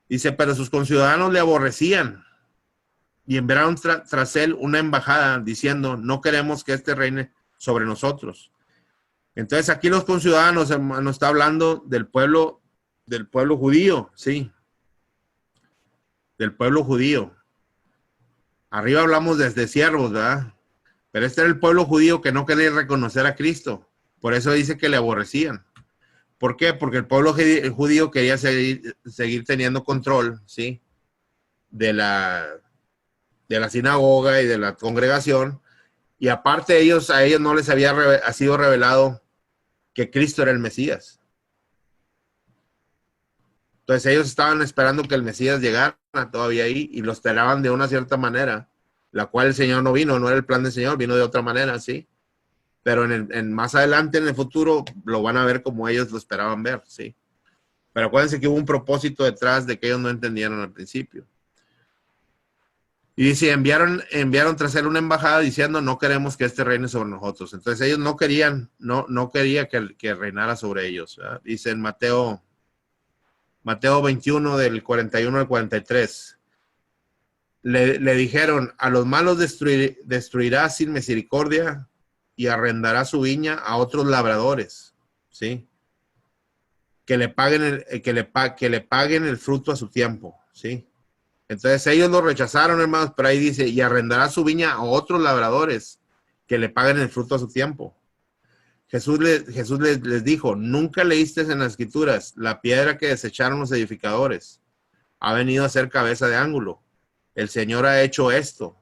dice, pero sus conciudadanos le aborrecían y enviaron tras él una embajada diciendo, no queremos que este reine sobre nosotros. Entonces aquí los conciudadanos, hermano, está hablando del pueblo judío, ¿sí? Del pueblo judío. Arriba hablamos desde siervos, ¿verdad? Pero este era el pueblo judío que no quería reconocer a Cristo. Por eso dice que le aborrecían. ¿Por qué? Porque el pueblo judío quería seguir teniendo control, ¿sí? De la sinagoga y de la congregación. Y aparte a ellos no les había sido revelado que Cristo era el Mesías. Entonces ellos estaban esperando que el Mesías llegara todavía ahí y lo esperaban de una cierta manera, la cual el Señor no vino, no era el plan del Señor, vino de otra manera, ¿sí? Pero más adelante, en el futuro, lo van a ver como ellos lo esperaban ver, ¿sí? Pero acuérdense que hubo un propósito detrás de que ellos no entendieron al principio. Y dice, enviaron tras él una embajada diciendo, no queremos que este reine sobre nosotros. Entonces ellos no querían que reinara sobre ellos, ¿verdad? Dice en Mateo 21 del 41 al 43. Le dijeron, a los malos destruirá sin misericordia y arrendará su viña a otros labradores, ¿sí? Que le paguen el fruto a su tiempo, ¿sí? Entonces ellos lo rechazaron, hermanos, pero ahí dice, y arrendará su viña a otros labradores que le paguen el fruto a su tiempo. Jesús les dijo, nunca leíste en las escrituras, la piedra que desecharon los edificadores ha venido a ser cabeza de ángulo. El Señor ha hecho esto,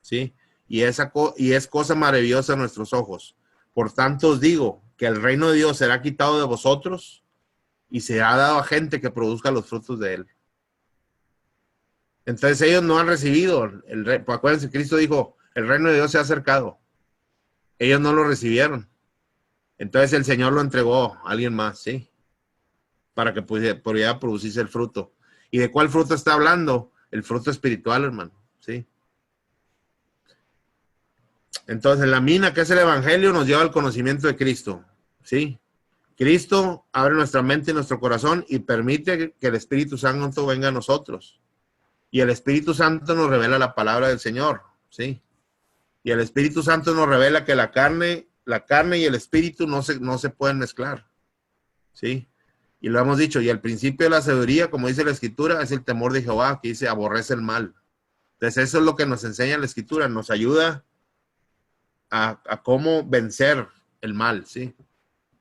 ¿sí? Y es cosa maravillosa a nuestros ojos. Por tanto os digo que el reino de Dios será quitado de vosotros y será dado a gente que produzca los frutos de él. Entonces ellos no han recibido el reino. Pues acuérdense, Cristo dijo, el reino de Dios se ha acercado. Ellos no lo recibieron. Entonces el Señor lo entregó a alguien más, ¿sí? Para que pudiera producirse el fruto. ¿Y de cuál fruto está hablando? El fruto espiritual, hermano, ¿sí? Entonces la mina, que es el evangelio, nos lleva al conocimiento de Cristo, ¿sí? Cristo abre nuestra mente y nuestro corazón y permite que el Espíritu Santo venga a nosotros. Y el Espíritu Santo nos revela la palabra del Señor, ¿sí? Y el Espíritu Santo nos revela que la carne y el Espíritu no se pueden mezclar, ¿sí? Y lo hemos dicho, y el principio de la sabiduría, como dice la Escritura, es el temor de Jehová, que dice, aborrece el mal. Entonces eso es lo que nos enseña la Escritura, nos ayuda a cómo vencer el mal, ¿sí?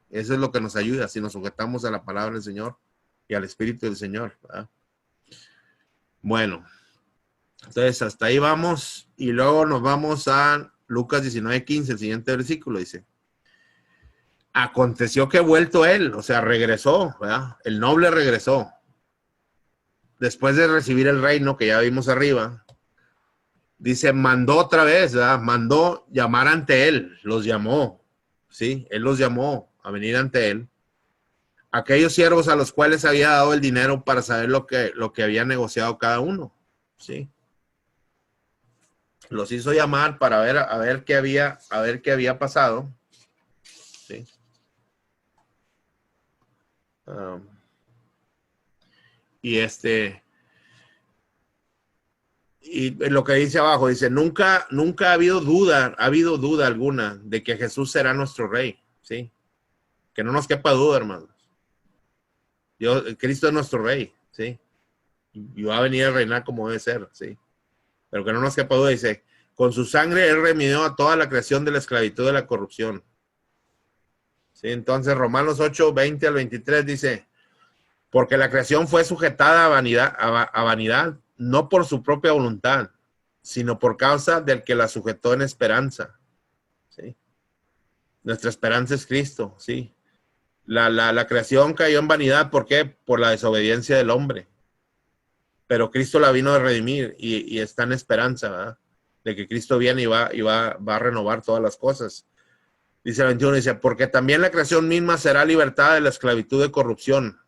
Eso es lo que nos ayuda, si nos sujetamos a la palabra del Señor y al Espíritu del Señor, ¿verdad? Bueno, entonces hasta ahí vamos, y luego nos vamos a Lucas 19:15, el siguiente versículo, dice, aconteció que vuelto él, o sea, regresó, ¿verdad? El noble regresó, después de recibir el reino que ya vimos arriba, dice, mandó otra vez, ¿verdad? Mandó llamar ante él, los llamó, ¿sí? Él los llamó a venir ante él, aquellos siervos a los cuales había dado el dinero para saber lo que había negociado cada uno, ¿sí? Los hizo llamar para ver qué había pasado, ¿sí? Y lo que dice abajo, dice, nunca ha habido duda alguna de que Jesús será nuestro rey, ¿sí? Que no nos quepa duda, hermanos. Cristo es nuestro rey, ¿sí? Y va a venir a reinar como debe ser, ¿sí? Pero que no nos quepa duda, dice, con su sangre él redimió a toda la creación de la esclavitud de la corrupción. ¿Sí? Entonces Romanos 8:20 al 23 dice, porque la creación fue sujetada a vanidad, no por su propia voluntad, sino por causa del que la sujetó en esperanza, ¿sí? Nuestra esperanza es Cristo, ¿sí? La creación cayó en vanidad, ¿por qué? Por la desobediencia del hombre. Pero Cristo la vino a redimir y está en esperanza, ¿verdad? De que Cristo viene y va a renovar todas las cosas. Dice el 21, dice, porque también la creación misma será libertada de la esclavitud de corrupción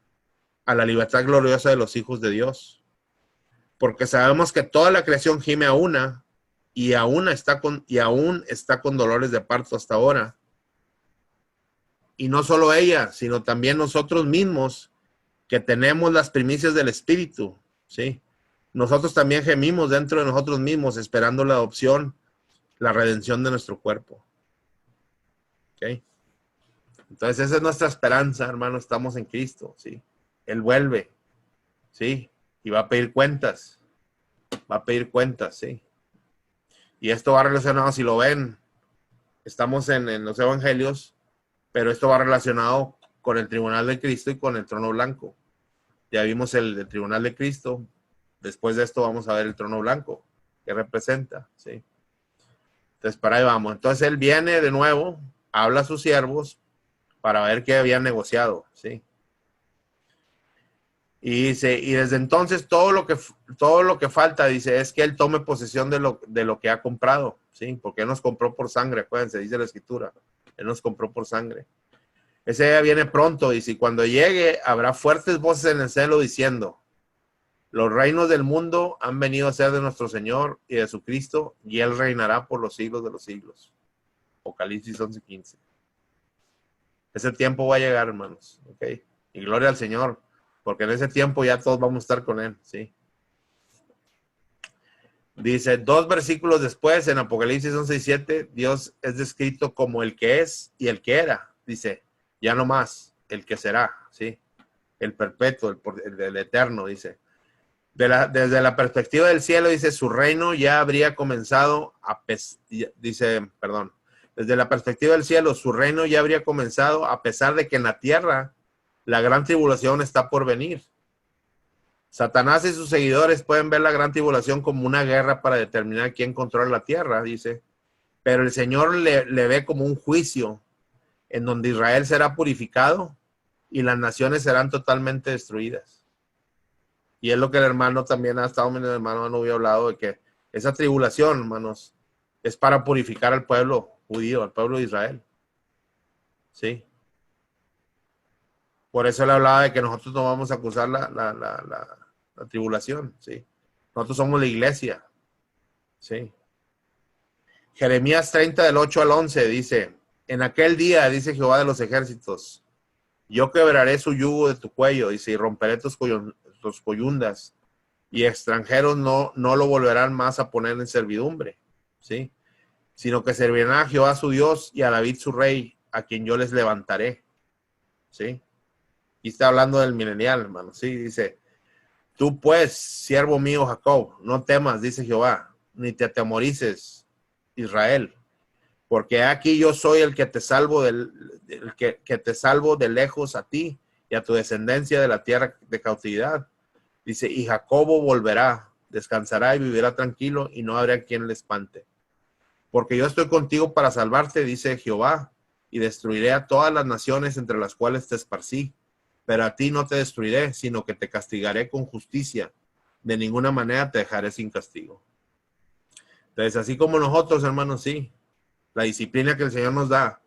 a la libertad gloriosa de los hijos de Dios. Porque sabemos que toda la creación gime a una y aún está con dolores de parto hasta ahora. Y no solo ella, sino también nosotros mismos, que tenemos las primicias del Espíritu, ¿sí? Nosotros también gemimos dentro de nosotros mismos, esperando la adopción, la redención de nuestro cuerpo. ¿Ok? Entonces esa es nuestra esperanza, hermano, estamos en Cristo, ¿sí? Él vuelve, ¿sí? Y va a pedir cuentas, ¿sí? Y esto va relacionado, si lo ven, estamos en los evangelios, pero esto va relacionado con el tribunal de Cristo y con el trono blanco. Ya vimos el tribunal de Cristo, después de esto vamos a ver el trono blanco, que representa, ¿sí? Entonces, para ahí vamos. Entonces, él viene de nuevo, habla a sus siervos para ver qué habían negociado, ¿sí? Y dice, y desde entonces todo lo que falta, dice, es que él tome posesión de lo que ha comprado, ¿sí? Porque él nos compró por sangre, acuérdense, dice la Escritura. Él nos compró por sangre. Ese día viene pronto, dice, y cuando llegue habrá fuertes voces en el cielo diciendo, los reinos del mundo han venido a ser de nuestro Señor y de su Cristo, y él reinará por los siglos de los siglos. Apocalipsis 11:15. Ese tiempo va a llegar, hermanos, ¿ok? Y gloria al Señor, porque en ese tiempo ya todos vamos a estar con él, ¿sí? Dice, 2 versículos después, en Apocalipsis 11:7, Dios es descrito como el que es y el que era. Dice, ya no más, el que será, ¿sí? El perpetuo, el eterno, dice. Desde la perspectiva del cielo, dice, su reino ya habría comenzado desde la perspectiva del cielo, su reino ya habría comenzado a pesar de que en la tierra la gran tribulación está por venir. Satanás y sus seguidores pueden ver la gran tribulación como una guerra para determinar quién controla la tierra, dice. Pero el Señor le ve como un juicio en donde Israel será purificado y las naciones serán totalmente destruidas. Y es lo que el hermano también ha estado, el hermano no había hablado de que esa tribulación, hermanos, es para purificar al pueblo judío, al pueblo de Israel. Sí. Por eso él hablaba de que nosotros no vamos a acusar la tribulación, sí. Nosotros somos la iglesia, sí. Jeremías 30 del 8 al 11 dice, en aquel día, dice Jehová de los ejércitos, yo quebraré su yugo de tu cuello, dice, y romperé tus coyundas, y extranjeros no lo volverán más a poner en servidumbre, sí, sino que servirán a Jehová su Dios y a David su rey, a quien yo les levantaré, sí. Y está hablando del milenial, hermano, sí, dice, tú pues, siervo mío Jacob, no temas, dice Jehová, ni te atemorices, Israel, porque aquí yo soy el que te salvo que te salvo de lejos a ti y a tu descendencia de la tierra de cautividad. Dice, y Jacobo volverá, descansará y vivirá tranquilo y no habrá quien le espante. Porque yo estoy contigo para salvarte, dice Jehová, y destruiré a todas las naciones entre las cuales te esparcí. Pero a ti no te destruiré, sino que te castigaré con justicia. De ninguna manera te dejaré sin castigo. Entonces, así como nosotros, hermanos, sí, la disciplina que el Señor nos da,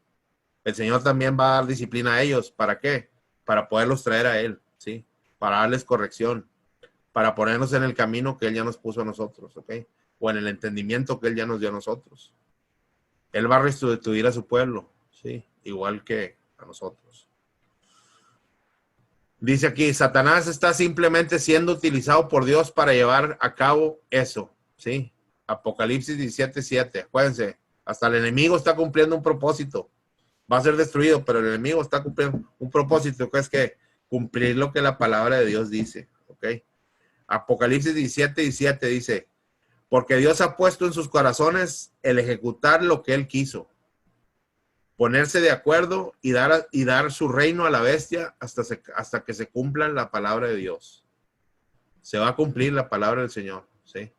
el Señor también va a dar disciplina a ellos. ¿Para qué? Para poderlos traer a Él, ¿sí? Para darles corrección, para ponernos en el camino que Él ya nos puso a nosotros, ¿ok? O en el entendimiento que Él ya nos dio a nosotros. Él va a restituir a su pueblo, ¿sí? Igual que a nosotros. Dice aquí, Satanás está simplemente siendo utilizado por Dios para llevar a cabo eso, ¿sí? Apocalipsis 17:7, acuérdense, hasta el enemigo está cumpliendo un propósito. Va a ser destruido, pero el enemigo está cumpliendo un propósito, que es que cumplir lo que la palabra de Dios dice, ¿ok? Apocalipsis 17:17 dice, porque Dios ha puesto en sus corazones el ejecutar lo que Él quiso, ponerse de acuerdo y dar su reino a la bestia hasta que se cumpla la palabra de Dios. Se va a cumplir la palabra del Señor, ¿sí?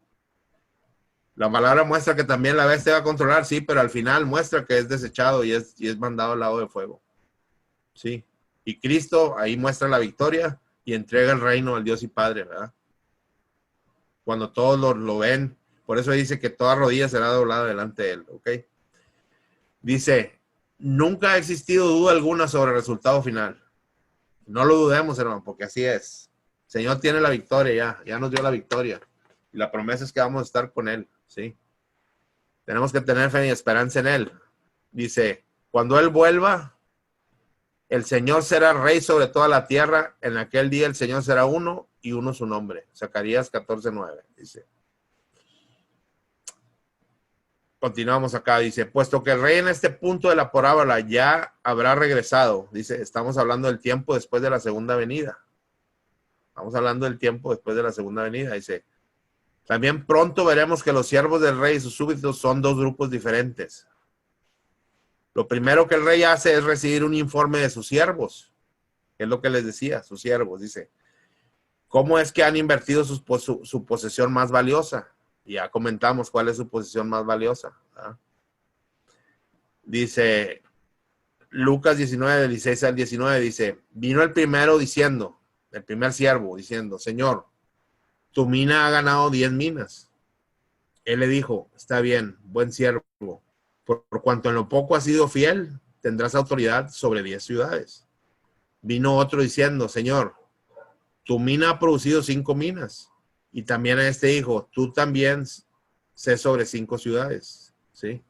La palabra muestra que también la bestia va a controlar, sí, pero al final muestra que es desechado y es mandado al lado de fuego. Sí. Y Cristo ahí muestra la victoria y entrega el reino al Dios y Padre, ¿verdad? Cuando todos lo ven, por eso dice que toda rodilla será doblada delante de Él, ¿ok? Dice, nunca ha existido duda alguna sobre el resultado final. No lo dudemos, hermano, porque así es. El Señor tiene la victoria ya nos dio la victoria. Y la promesa es que vamos a estar con Él, ¿sí? Tenemos que tener fe y esperanza en Él. Dice, cuando Él vuelva, el Señor será rey sobre toda la tierra. En aquel día el Señor será uno y uno su nombre. Zacarías 14:9, dice. Continuamos acá, dice, puesto que el rey en este punto de la parábola ya habrá regresado. Dice, estamos hablando del tiempo después de la segunda venida. Estamos hablando del tiempo después de la segunda venida. Dice, también pronto veremos que los siervos del rey y sus súbditos son dos grupos diferentes. Lo primero que el rey hace es recibir un informe de sus siervos. Es lo que les decía, sus siervos. Dice, ¿cómo es que han invertido su posesión más valiosa? Y ya comentamos cuál es su posesión más valiosa, ¿verdad? Dice, Lucas 19, del 16 al 19, dice, vino el primero diciendo, el primer siervo diciendo, Señor, tu mina ha ganado 10 minas. Él le dijo, está bien, buen siervo. Por cuanto en lo poco has sido fiel, tendrás autoridad sobre 10 ciudades. Vino otro diciendo, Señor, tu mina ha producido 5 minas. Y también a este dijo, tú también sé sobre 5 ciudades. ¿Sí?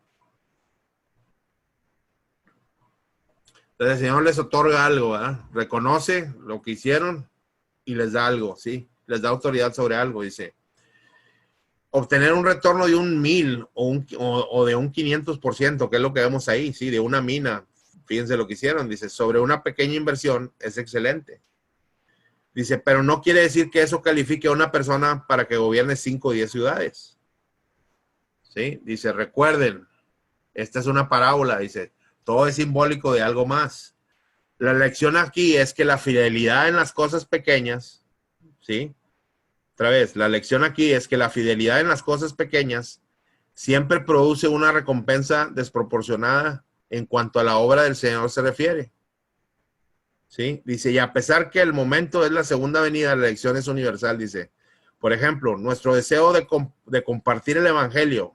Entonces el Señor les otorga algo, ¿verdad? Reconoce lo que hicieron y les da algo, ¿sí? Les da autoridad sobre algo, dice. Obtener un retorno de un 1000 o de un 500%, que es lo que vemos ahí, ¿sí? De una mina fíjense lo que hicieron, dice, sobre una pequeña inversión es excelente. Dice, pero no quiere decir que eso califique a una persona para que gobierne 5 o 10 ciudades. ¿Sí? Dice, recuerden, esta es una parábola, dice, todo es simbólico de algo más. La lección aquí es que la fidelidad en las cosas pequeñas, ¿sí? Otra vez, la lección aquí es que la fidelidad en las cosas pequeñas siempre produce una recompensa desproporcionada en cuanto a la obra del Señor se refiere. ¿Sí? Dice, y a pesar que el momento es la segunda venida, la elección es universal, dice. Por ejemplo, nuestro deseo de compartir el evangelio,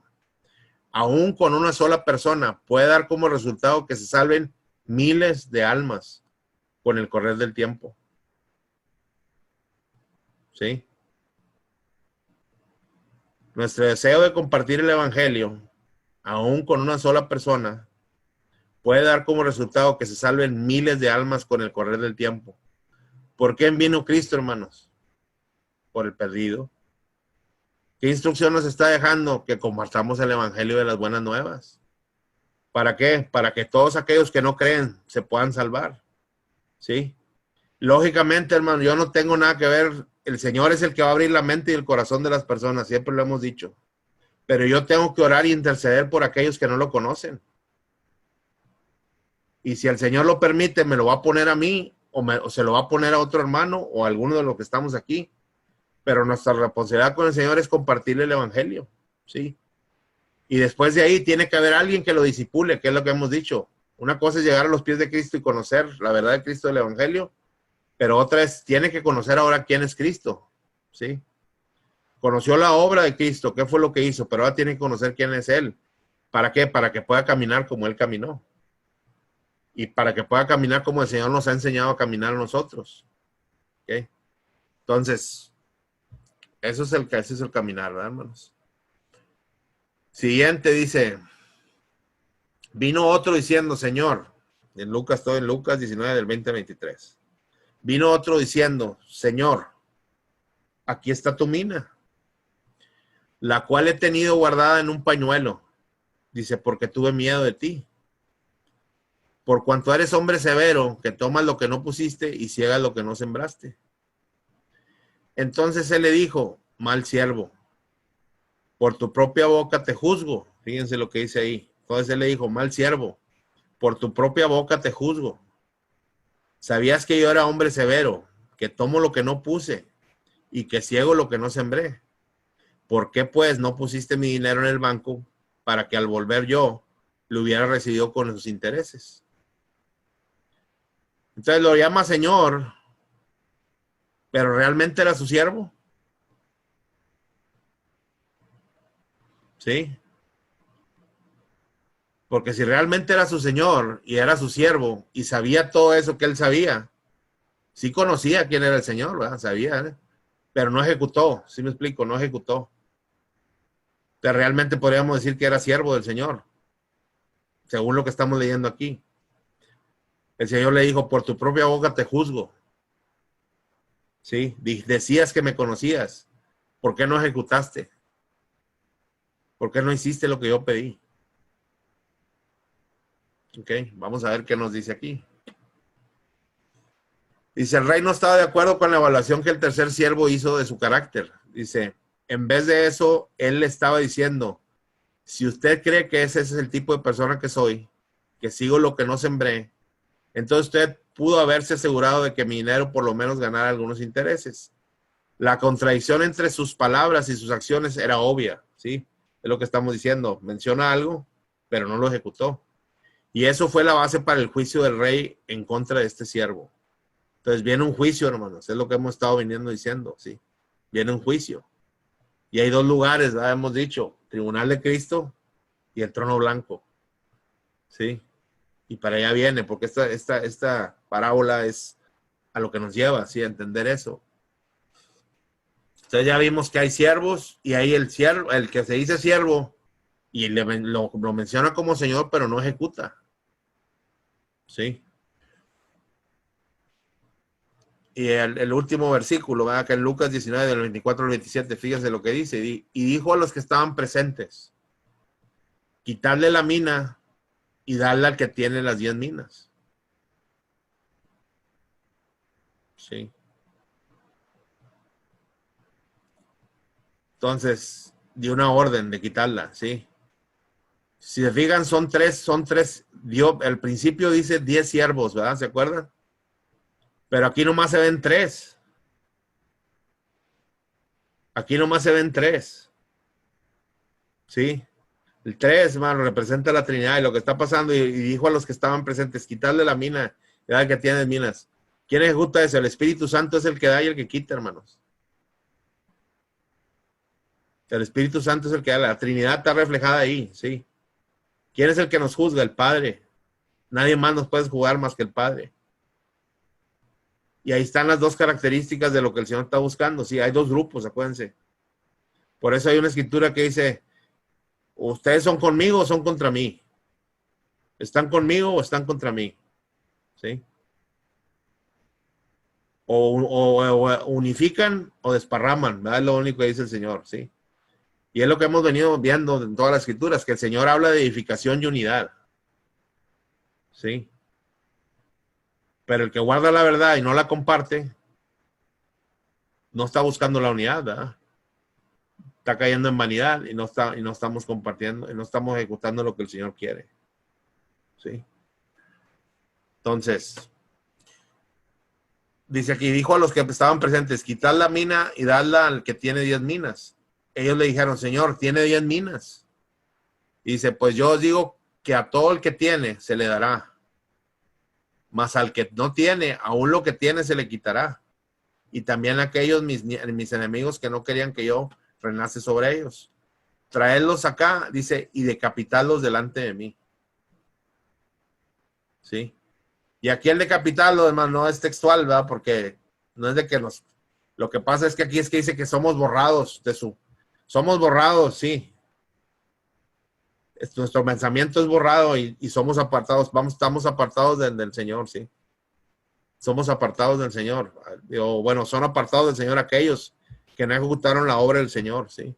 aún con una sola persona, puede dar como resultado que se salven miles de almas con el correr del tiempo. ¿Sí? Nuestro deseo de compartir el evangelio, aún con una sola persona, puede dar como resultado que se salven miles de almas con el correr del tiempo. ¿Por qué vino Cristo, hermanos? Por el perdido. ¿Qué instrucción nos está dejando? Que compartamos el evangelio de las buenas nuevas. ¿Para qué? Para que todos aquellos que no creen se puedan salvar. ¿Sí? Lógicamente, hermano, yo no tengo nada que ver. El Señor es el que va a abrir la mente y el corazón de las personas, siempre lo hemos dicho. Pero yo tengo que orar y interceder por aquellos que no lo conocen. Y si el Señor lo permite, me lo va a poner a mí o se lo va a poner a otro hermano o a alguno de los que estamos aquí. Pero nuestra responsabilidad con el Señor es compartirle el evangelio. ¿Sí? Y después de ahí tiene que haber alguien que lo disipule, que es lo que hemos dicho. Una cosa es llegar a los pies de Cristo y conocer la verdad de Cristo del evangelio, pero otra es, tiene que conocer ahora quién es Cristo. ¿Sí? Conoció la obra de Cristo, qué fue lo que hizo, pero ahora tiene que conocer quién es Él. ¿Para qué? Para que pueda caminar como Él caminó. Y para que pueda caminar como el Señor nos ha enseñado a caminar a nosotros. ¿Okay? Entonces, ese es el caminar, ¿verdad, hermanos? Siguiente dice, vino otro diciendo, Señor, en Lucas, todo en Lucas 19 del 20 al 23. Vino otro diciendo, Señor, aquí está tu mina, la cual he tenido guardada en un pañuelo. Dice, porque tuve miedo de ti. Por cuanto eres hombre severo, que tomas lo que no pusiste y ciegas lo que no sembraste. Entonces él le dijo, mal siervo, por tu propia boca te juzgo. Fíjense lo que dice ahí. Entonces él le dijo, mal siervo, por tu propia boca te juzgo. Sabías que yo era hombre severo, que tomo lo que no puse y que ciego lo que no sembré. ¿Por qué pues no pusiste mi dinero en el banco para que al volver yo lo hubiera recibido con sus intereses? Entonces lo llama Señor, pero realmente era su siervo. ¿Sí? Porque si realmente era su Señor y era su siervo y sabía todo eso que él sabía, sí conocía quién era el Señor, ¿verdad? Sabía, ¿eh? Pero no ejecutó, ¿sí me explico? No ejecutó. Entonces realmente podríamos decir que era siervo del Señor, según lo que estamos leyendo aquí. El Señor le dijo, por tu propia boca te juzgo. ¿Sí? Decías que me conocías. ¿Por qué no ejecutaste? ¿Por qué no hiciste lo que yo pedí? Ok, vamos a ver qué nos dice aquí. Dice, el rey no estaba de acuerdo con la evaluación que el tercer siervo hizo de su carácter. Dice, en vez de eso, él le estaba diciendo, si usted cree que ese es el tipo de persona que soy, que sigo lo que no sembré, entonces usted pudo haberse asegurado de que mi dinero por lo menos ganara algunos intereses. La contradicción entre sus palabras y sus acciones era obvia, ¿sí? Es lo que estamos diciendo. Menciona algo, pero no lo ejecutó. Y eso fue la base para el juicio del rey en contra de este siervo. Entonces viene un juicio, hermanos. Es lo que hemos estado viniendo diciendo, ¿sí? Viene un juicio. Y hay dos lugares, ¿verdad? Hemos dicho, Tribunal de Cristo y el trono blanco, ¿sí? Y para allá viene, porque esta parábola es a lo que nos lleva, ¿sí? A entender eso. Entonces ya vimos que hay siervos y hay el siervo, el que se dice siervo y lo menciona como Señor, pero no ejecuta. ¿Sí? Y el último versículo, ¿verdad? Que en Lucas 19, del 24 al 27, fíjese lo que dice. Y dijo a los que estaban presentes, quitarle la mina y darle al que tiene las 10 minas. Sí. Entonces, dio una orden de quitarla, sí. Si se fijan, son tres. Dio, el principio dice 10 siervos, ¿verdad? ¿Se acuerdan? Pero aquí nomás se ven 3. Aquí nomás se ven 3. Sí. El 3, hermano, representa la Trinidad y lo que está pasando. Y dijo a los que estaban presentes, quitarle la mina, ya el que tiene minas. ¿Quién ejecuta eso? El Espíritu Santo es el que da y el que quita, hermanos. El Espíritu Santo es el que da. La Trinidad está reflejada ahí, sí. ¿Quién es el que nos juzga? El Padre. Nadie más nos puede jugar más que el Padre. Y ahí están las dos características de lo que el Señor está buscando. Sí, hay dos grupos, acuérdense. Por eso hay una escritura que dice, ustedes son conmigo o son contra mí. ¿Están conmigo o están contra mí? ¿Sí? O unifican o desparraman, ¿verdad? Es lo único que dice el Señor, ¿sí? Y es lo que hemos venido viendo en todas las escrituras, que el Señor habla de edificación y unidad. ¿Sí? Pero el que guarda la verdad y no la comparte, no está buscando la unidad, ¿verdad? Está cayendo en vanidad y no estamos compartiendo, y no estamos ejecutando lo que el Señor quiere. ¿Sí? Entonces, dice aquí, dijo a los que estaban presentes, quitad la mina y dadla al que tiene 10 minas. Ellos le dijeron, Señor, tiene 10 minas. Y dice, pues yo os digo que a todo el que tiene se le dará, mas al que no tiene, aún lo que tiene se le quitará. Y también a aquellos mis enemigos que no querían que yo reinase sobre ellos. Traedlos acá, dice, y decapitarlos delante de mí. ¿Sí? Y aquí el decapitarlo, hermano, no es textual, ¿verdad? Porque no es de que nos... Lo que pasa es que aquí es que dice que somos borrados de su... Somos borrados, sí. Nuestro pensamiento es borrado y somos apartados, estamos apartados del Señor, sí. Somos apartados del Señor. O bueno, son apartados del Señor aquellos que no ejecutaron la obra del Señor, sí.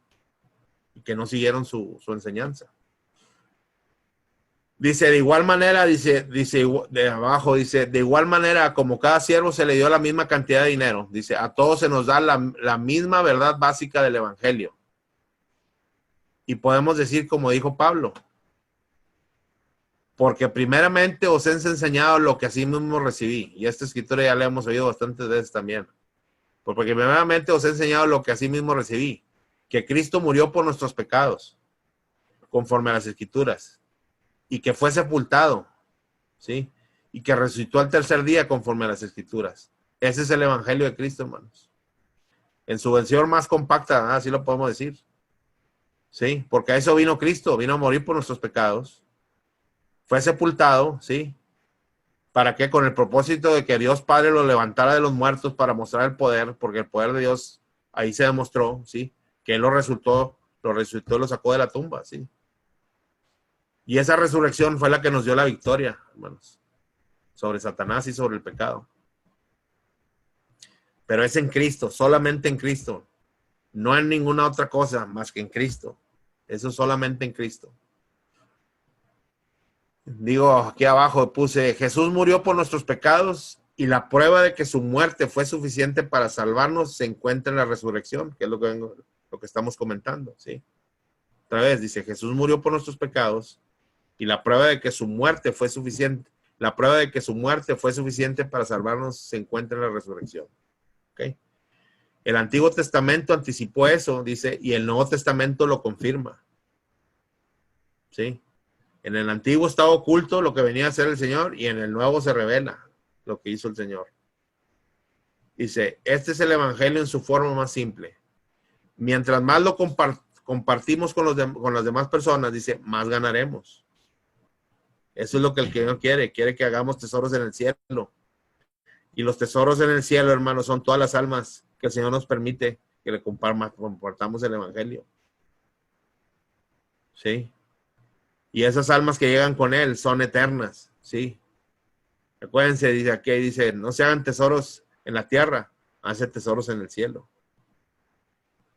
Y que no siguieron su enseñanza. Dice, de igual manera, dice de abajo, dice, de igual manera, como cada siervo se le dio la misma cantidad de dinero, dice, a todos se nos da la misma verdad básica del Evangelio. Y podemos decir, como dijo Pablo, porque primeramente os he enseñado lo que así mismo recibí. Y esta escritura ya la hemos oído bastantes veces también. Porque primeramente os he enseñado lo que así mismo recibí, que Cristo murió por nuestros pecados, conforme a las escrituras, y que fue sepultado, ¿sí? Y que resucitó al tercer día, conforme a las escrituras. Ese es el Evangelio de Cristo, hermanos. En su versión más compacta, así lo podemos decir. ¿Sí? Porque a eso vino Cristo, vino a morir por nuestros pecados. Fue sepultado, ¿sí? ¿Para qué? Con el propósito de que Dios Padre lo levantara de los muertos para mostrar el poder, porque el poder de Dios ahí se demostró, ¿sí? Que Él lo resucitó, lo sacó de la tumba, ¿sí? Y esa resurrección fue la que nos dio la victoria, hermanos, sobre Satanás y sobre el pecado. Pero es en Cristo, solamente en Cristo, no en ninguna otra cosa más que en Cristo. Eso solamente en Cristo. Digo, aquí abajo puse, Jesús murió por nuestros pecados y la prueba de que su muerte fue suficiente para salvarnos se encuentra en la resurrección, que es lo que estamos comentando, ¿sí? Otra vez dice, Jesús murió por nuestros pecados y la prueba de que su muerte fue suficiente, la prueba de que su muerte fue suficiente para salvarnos se encuentra en la resurrección. ¿Ok? El Antiguo Testamento anticipó eso, dice, y el Nuevo Testamento lo confirma. ¿Sí? En el Antiguo estaba oculto lo que venía a hacer el Señor y en el Nuevo se revela lo que hizo el Señor. Dice, este es el Evangelio en su forma más simple. Mientras más lo compartimos con las demás personas, dice, más ganaremos. Eso es lo que el Señor quiere que hagamos tesoros en el cielo. Y los tesoros en el cielo, hermanos, son todas las almas que el Señor nos permite que le compartamos el Evangelio. ¿Sí? Y esas almas que llegan con Él son eternas. ¿Sí? Acuérdense, dice aquí, dice, no se hagan tesoros en la tierra, hace tesoros en el cielo.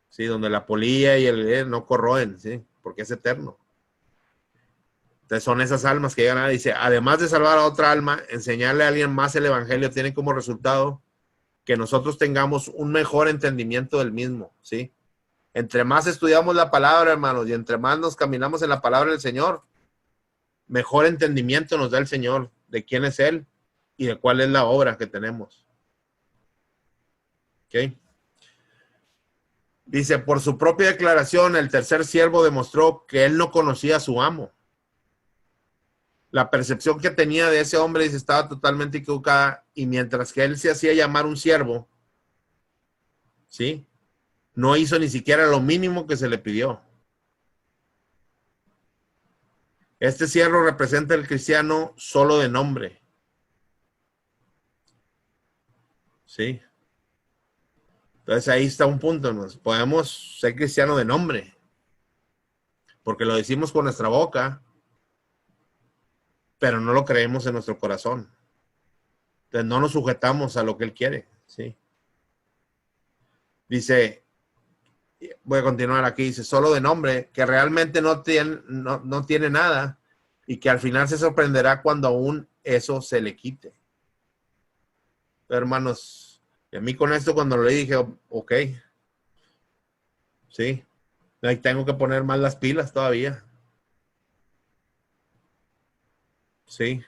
Sí, donde la polilla y el no corroen, ¿sí? Porque es eterno. Entonces son esas almas que llegan a, dice, además de salvar a otra alma, enseñarle a alguien más el evangelio tiene como resultado que nosotros tengamos un mejor entendimiento del mismo, ¿sí? Entre más estudiamos la palabra, hermanos, y entre más nos caminamos en la palabra del Señor, mejor entendimiento nos da el Señor de quién es Él y de cuál es la obra que tenemos. ¿Ok? Dice, por su propia declaración, el tercer siervo demostró que él no conocía a su amo. La percepción que tenía de ese hombre, dice, estaba totalmente equivocada, y mientras que él se hacía llamar un siervo, ¿sí? No hizo ni siquiera lo mínimo que se le pidió. Este siervo representa al cristiano solo de nombre. ¿Sí? Entonces ahí está un punto. Nos podemos ser cristianos de nombre, porque lo decimos con nuestra boca, pero no lo creemos en nuestro corazón. Entonces no nos sujetamos a lo que Él quiere. ¿Sí? Dice, voy a continuar aquí, dice, solo de nombre, que realmente no tiene nada y que al final se sorprenderá cuando aún eso se le quite. Pero, hermanos, y a mí con esto cuando le dije, ok, sí, ahí tengo que poner más las pilas todavía. Sí.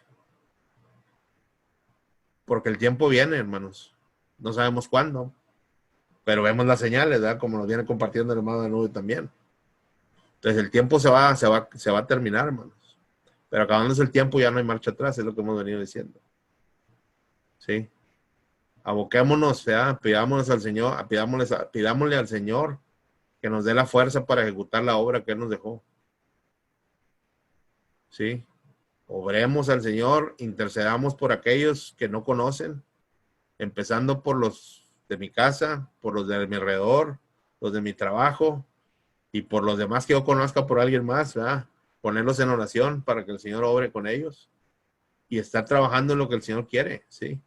Porque el tiempo viene, hermanos. No sabemos cuándo, pero vemos las señales, ¿verdad? Como nos viene compartiendo el hermano de Nube también. Entonces el tiempo se va a terminar, hermanos. Pero acabándose el tiempo ya no hay marcha atrás, es lo que hemos venido diciendo. Sí. Aboquémonos, ¿verdad? Pidámonos al Señor, pidámosle al Señor que nos dé la fuerza para ejecutar la obra que Él nos dejó. Sí. Obremos al Señor, intercedamos por aquellos que no conocen, empezando por los de mi casa, por los de mi alrededor, los de mi trabajo y por los demás que yo conozca por alguien más, ¿verdad? Ponerlos en oración para que el Señor obre con ellos y estar trabajando en lo que el Señor quiere, ¿sí?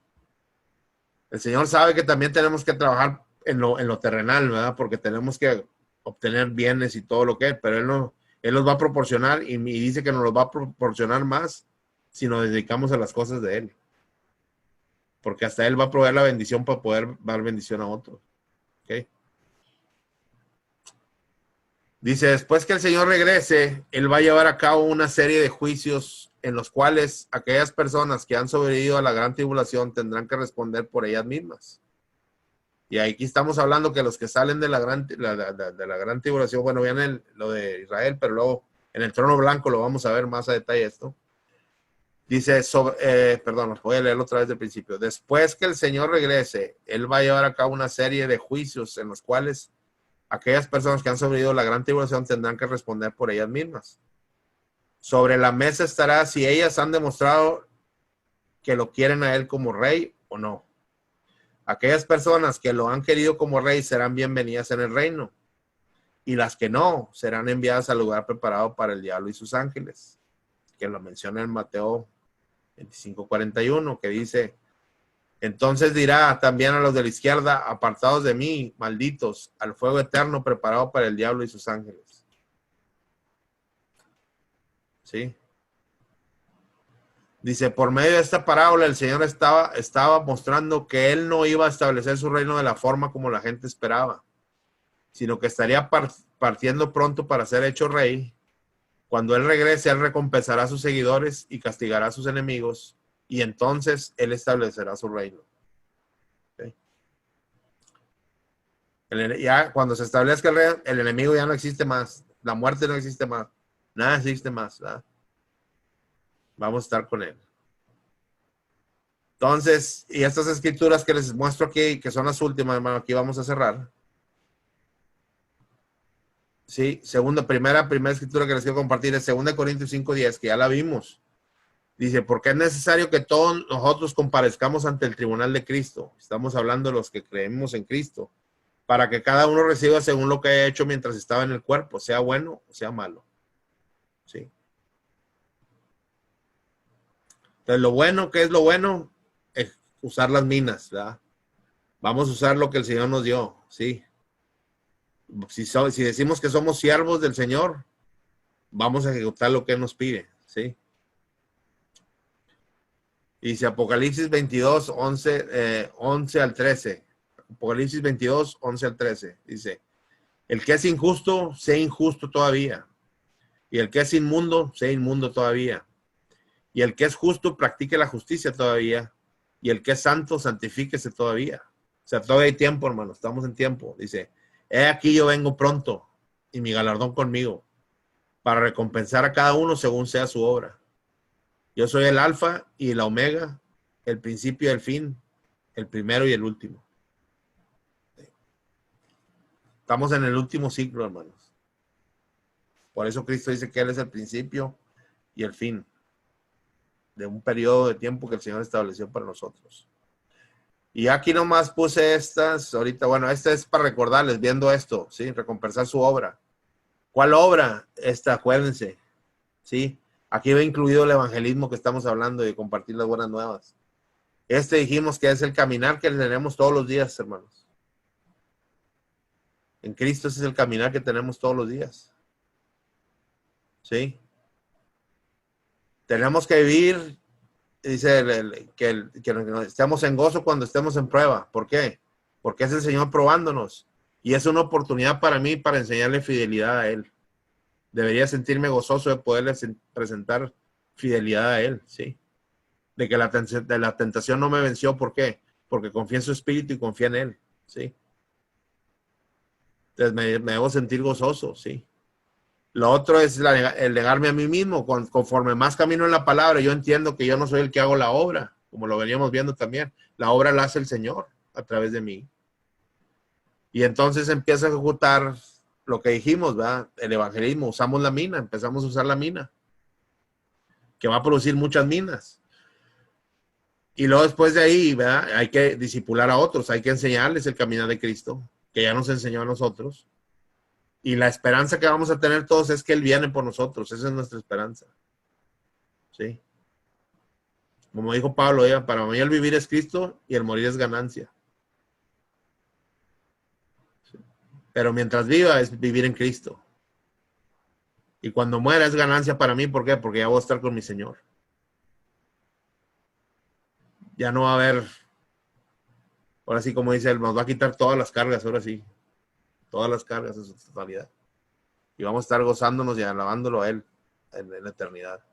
El Señor sabe que también tenemos que trabajar en lo terrenal, ¿verdad? Porque tenemos que obtener bienes y todo lo que es, pero Él nos va a proporcionar y dice que nos los va a proporcionar más si nos dedicamos a las cosas de Él. Porque hasta Él va a proveer la bendición para poder dar bendición a otros. ¿Ok? Dice, después que el Señor regrese, Él va a llevar a cabo una serie de juicios en los cuales aquellas personas que han sobrevivido a la gran tribulación tendrán que responder por ellas mismas. Y aquí estamos hablando que los que salen de la gran tribulación, bueno, viene lo de Israel, pero luego en el trono blanco lo vamos a ver más a detalle esto. Dice, perdón, voy a leerlo otra vez del principio. Después que el Señor regrese, Él va a llevar a cabo una serie de juicios en los cuales aquellas personas que han sobrevivido a la gran tribulación tendrán que responder por ellas mismas. Sobre la mesa estará si ellas han demostrado que lo quieren a Él como rey o no. Aquellas personas que lo han querido como rey serán bienvenidas en el reino, y las que no serán enviadas al lugar preparado para el diablo y sus ángeles, que lo menciona en Mateo 25:41, que dice, entonces dirá también a los de la izquierda, apartados de mí, malditos, al fuego eterno preparado para el diablo y sus ángeles. ¿Sí? Dice, por medio de esta parábola el Señor estaba mostrando que Él no iba a establecer su reino de la forma como la gente esperaba, sino que estaría partiendo pronto para ser hecho rey. Cuando Él regrese, Él recompensará a sus seguidores y castigará a sus enemigos, y entonces Él establecerá su reino. ¿Sí? Ya cuando se establezca el reino, el enemigo ya no existe más, la muerte no existe más, nada existe más, ¿verdad? Vamos a estar con Él. Entonces, y estas escrituras que les muestro aquí, que son las últimas, hermano, aquí vamos a cerrar. Sí, primera escritura que les quiero compartir es 2 Corintios 5:10, que ya la vimos. Dice, porque es necesario que todos nosotros comparezcamos ante el tribunal de Cristo. Estamos hablando de los que creemos en Cristo, para que cada uno reciba según lo que haya hecho mientras estaba en el cuerpo, sea bueno o sea malo. Sí. Entonces, lo bueno, ¿qué es lo bueno? Es usar las minas, ¿verdad? Vamos a usar lo que el Señor nos dio, ¿sí? Si decimos que somos siervos del Señor, vamos a ejecutar lo que Él nos pide, ¿sí? Y dice Apocalipsis 22, 11 al 13. Apocalipsis 22, 11 al 13. Dice, el que es injusto, sea injusto todavía. Y el que es inmundo, sea inmundo todavía. Y el que es justo, practique la justicia todavía. Y el que es santo, santifíquese todavía. O sea, todavía hay tiempo, hermano. Estamos en tiempo. Dice, he aquí yo vengo pronto y mi galardón conmigo para recompensar a cada uno según sea su obra. Yo soy el alfa y la omega, el principio y el fin, el primero y el último. Estamos en el último ciclo, hermanos. Por eso Cristo dice que Él es el principio y el fin de un periodo de tiempo que el Señor estableció para nosotros. Y aquí nomás puse estas, ahorita, bueno, esta es para recordarles, viendo esto, ¿sí? Recompensar su obra. ¿Cuál obra? Esta, acuérdense, ¿sí? Aquí va incluido el evangelismo que estamos hablando y compartir las buenas nuevas. Este dijimos que es el caminar que tenemos todos los días, hermanos. En Cristo ese es el caminar que tenemos todos los días. ¿Sí? Tenemos que vivir, dice que estemos en gozo cuando estemos en prueba. ¿Por qué? Porque es el Señor probándonos. Y es una oportunidad para mí para enseñarle fidelidad a Él. Debería sentirme gozoso de poderle presentar fidelidad a Él, ¿sí? De que la tentación no me venció. ¿Por qué? Porque confía en su espíritu y confía en Él, ¿sí? Entonces me debo sentir gozoso, ¿sí? Lo otro es el negarme a mí mismo. Conforme más camino en la palabra, yo entiendo que yo no soy el que hago la obra, como lo veníamos viendo también. La obra la hace el Señor a través de mí. Y entonces empiezo a ejecutar lo que dijimos, ¿verdad? El evangelismo. Usamos la mina, empezamos a usar la mina, que va a producir muchas minas. Y luego después de ahí, ¿verdad? Hay que discipular a otros, hay que enseñarles el caminar de Cristo, que ya nos enseñó a nosotros. Y la esperanza que vamos a tener todos es que Él viene por nosotros. Esa es nuestra esperanza. ¿Sí? Como dijo Pablo, para mí el vivir es Cristo y el morir es ganancia. ¿Sí? Pero mientras viva es vivir en Cristo. Y cuando muera es ganancia para mí. ¿Por qué? Porque ya voy a estar con mi Señor. Ya no va a haber, ahora sí como dice Él, nos va a quitar todas las cargas, ahora sí. Todas las cargas en su totalidad. Y vamos a estar gozándonos y alabándolo a Él en la eternidad.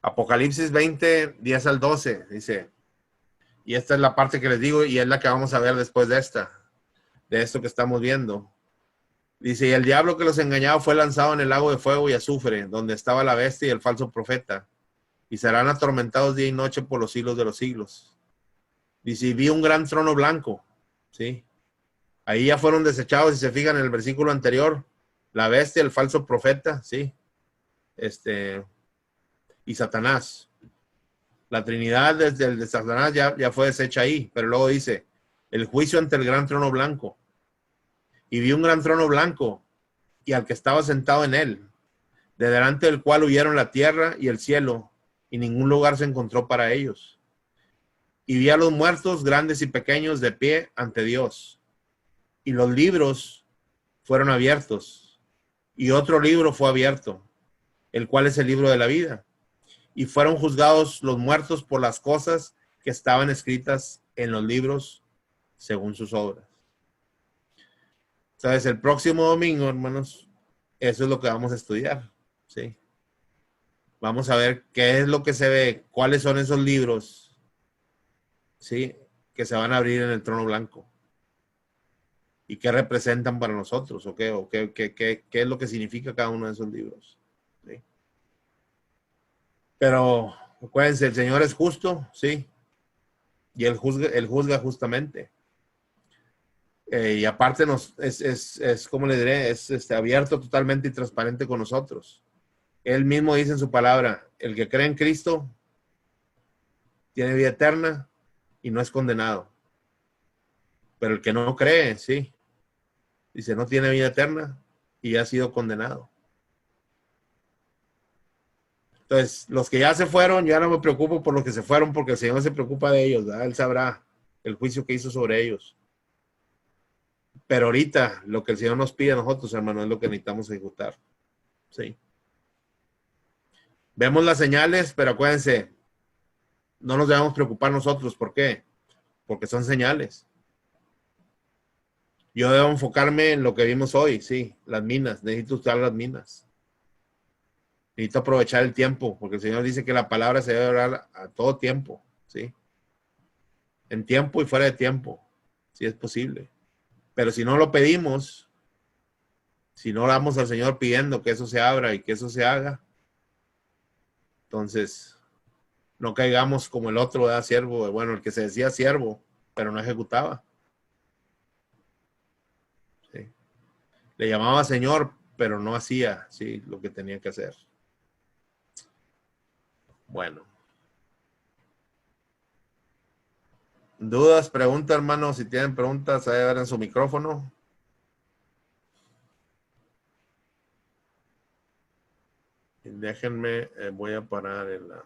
Apocalipsis 20, 10 al 12, dice, y esta es la parte que les digo y es la que vamos a ver después de esto que estamos viendo. Dice, y el diablo que los engañaba fue lanzado en el lago de fuego y azufre, donde estaba la bestia y el falso profeta, y serán atormentados día y noche por los siglos de los siglos. Dice, y vi un gran trono blanco, ¿sí? Ahí ya fueron desechados, si se fijan en el versículo anterior, la bestia, el falso profeta, ¿sí? Y Satanás. La Trinidad desde el de Satanás ya fue deshecha ahí, pero luego dice, el juicio ante el gran trono blanco. Y vi un gran trono blanco y al que estaba sentado en él, de delante del cual huyeron la tierra y el cielo, y ningún lugar se encontró para ellos. Y vi a los muertos, grandes y pequeños, de pie ante Dios. Y los libros fueron abiertos. Y otro libro fue abierto, el cual es el libro de la vida. Y fueron juzgados los muertos por las cosas que estaban escritas en los libros según sus obras. Entonces, el próximo domingo, hermanos, eso es lo que vamos a estudiar, ¿sí? Vamos a ver qué es lo que se ve, cuáles son esos libros, ¿sí? Que se van a abrir en el trono blanco. Y qué representan para nosotros, o qué es lo que significa cada uno de esos libros, ¿sí? Pero, acuérdense, el Señor es justo, ¿sí? Y Él juzga justamente. Y aparte es como le diré, es abierto totalmente y transparente con nosotros. Él mismo dice en su palabra, el que cree en Cristo tiene vida eterna y no es condenado. Pero el que no cree, sí, dice, no tiene vida eterna y ha sido condenado. Entonces, los que ya se fueron, ya no me preocupo por los que se fueron porque el Señor se preocupa de ellos, ¿verdad? Él sabrá el juicio que hizo sobre ellos. Pero ahorita, lo que el Señor nos pide a nosotros, hermano, es lo que necesitamos ejecutar. Sí. Vemos las señales, pero acuérdense, no nos debemos preocupar nosotros. ¿Por qué? Porque son señales. Yo debo enfocarme en lo que vimos hoy, sí, las minas. Necesito usar las minas. Necesito aprovechar el tiempo, porque el Señor dice que la palabra se debe hablar a todo tiempo, ¿sí? En tiempo y fuera de tiempo, si es posible. Pero si no lo pedimos, si no oramos al Señor pidiendo que eso se abra y que eso se haga, entonces no caigamos como el otro, ¿verdad? Siervo, bueno, el que se decía siervo, pero no ejecutaba. ¿Sí? Le llamaba Señor, pero no hacía, ¿sí? Lo que tenía que hacer. Bueno. ¿Dudas, preguntas, hermano? Si tienen preguntas, ahí ver en su micrófono. Déjenme, voy a parar en la...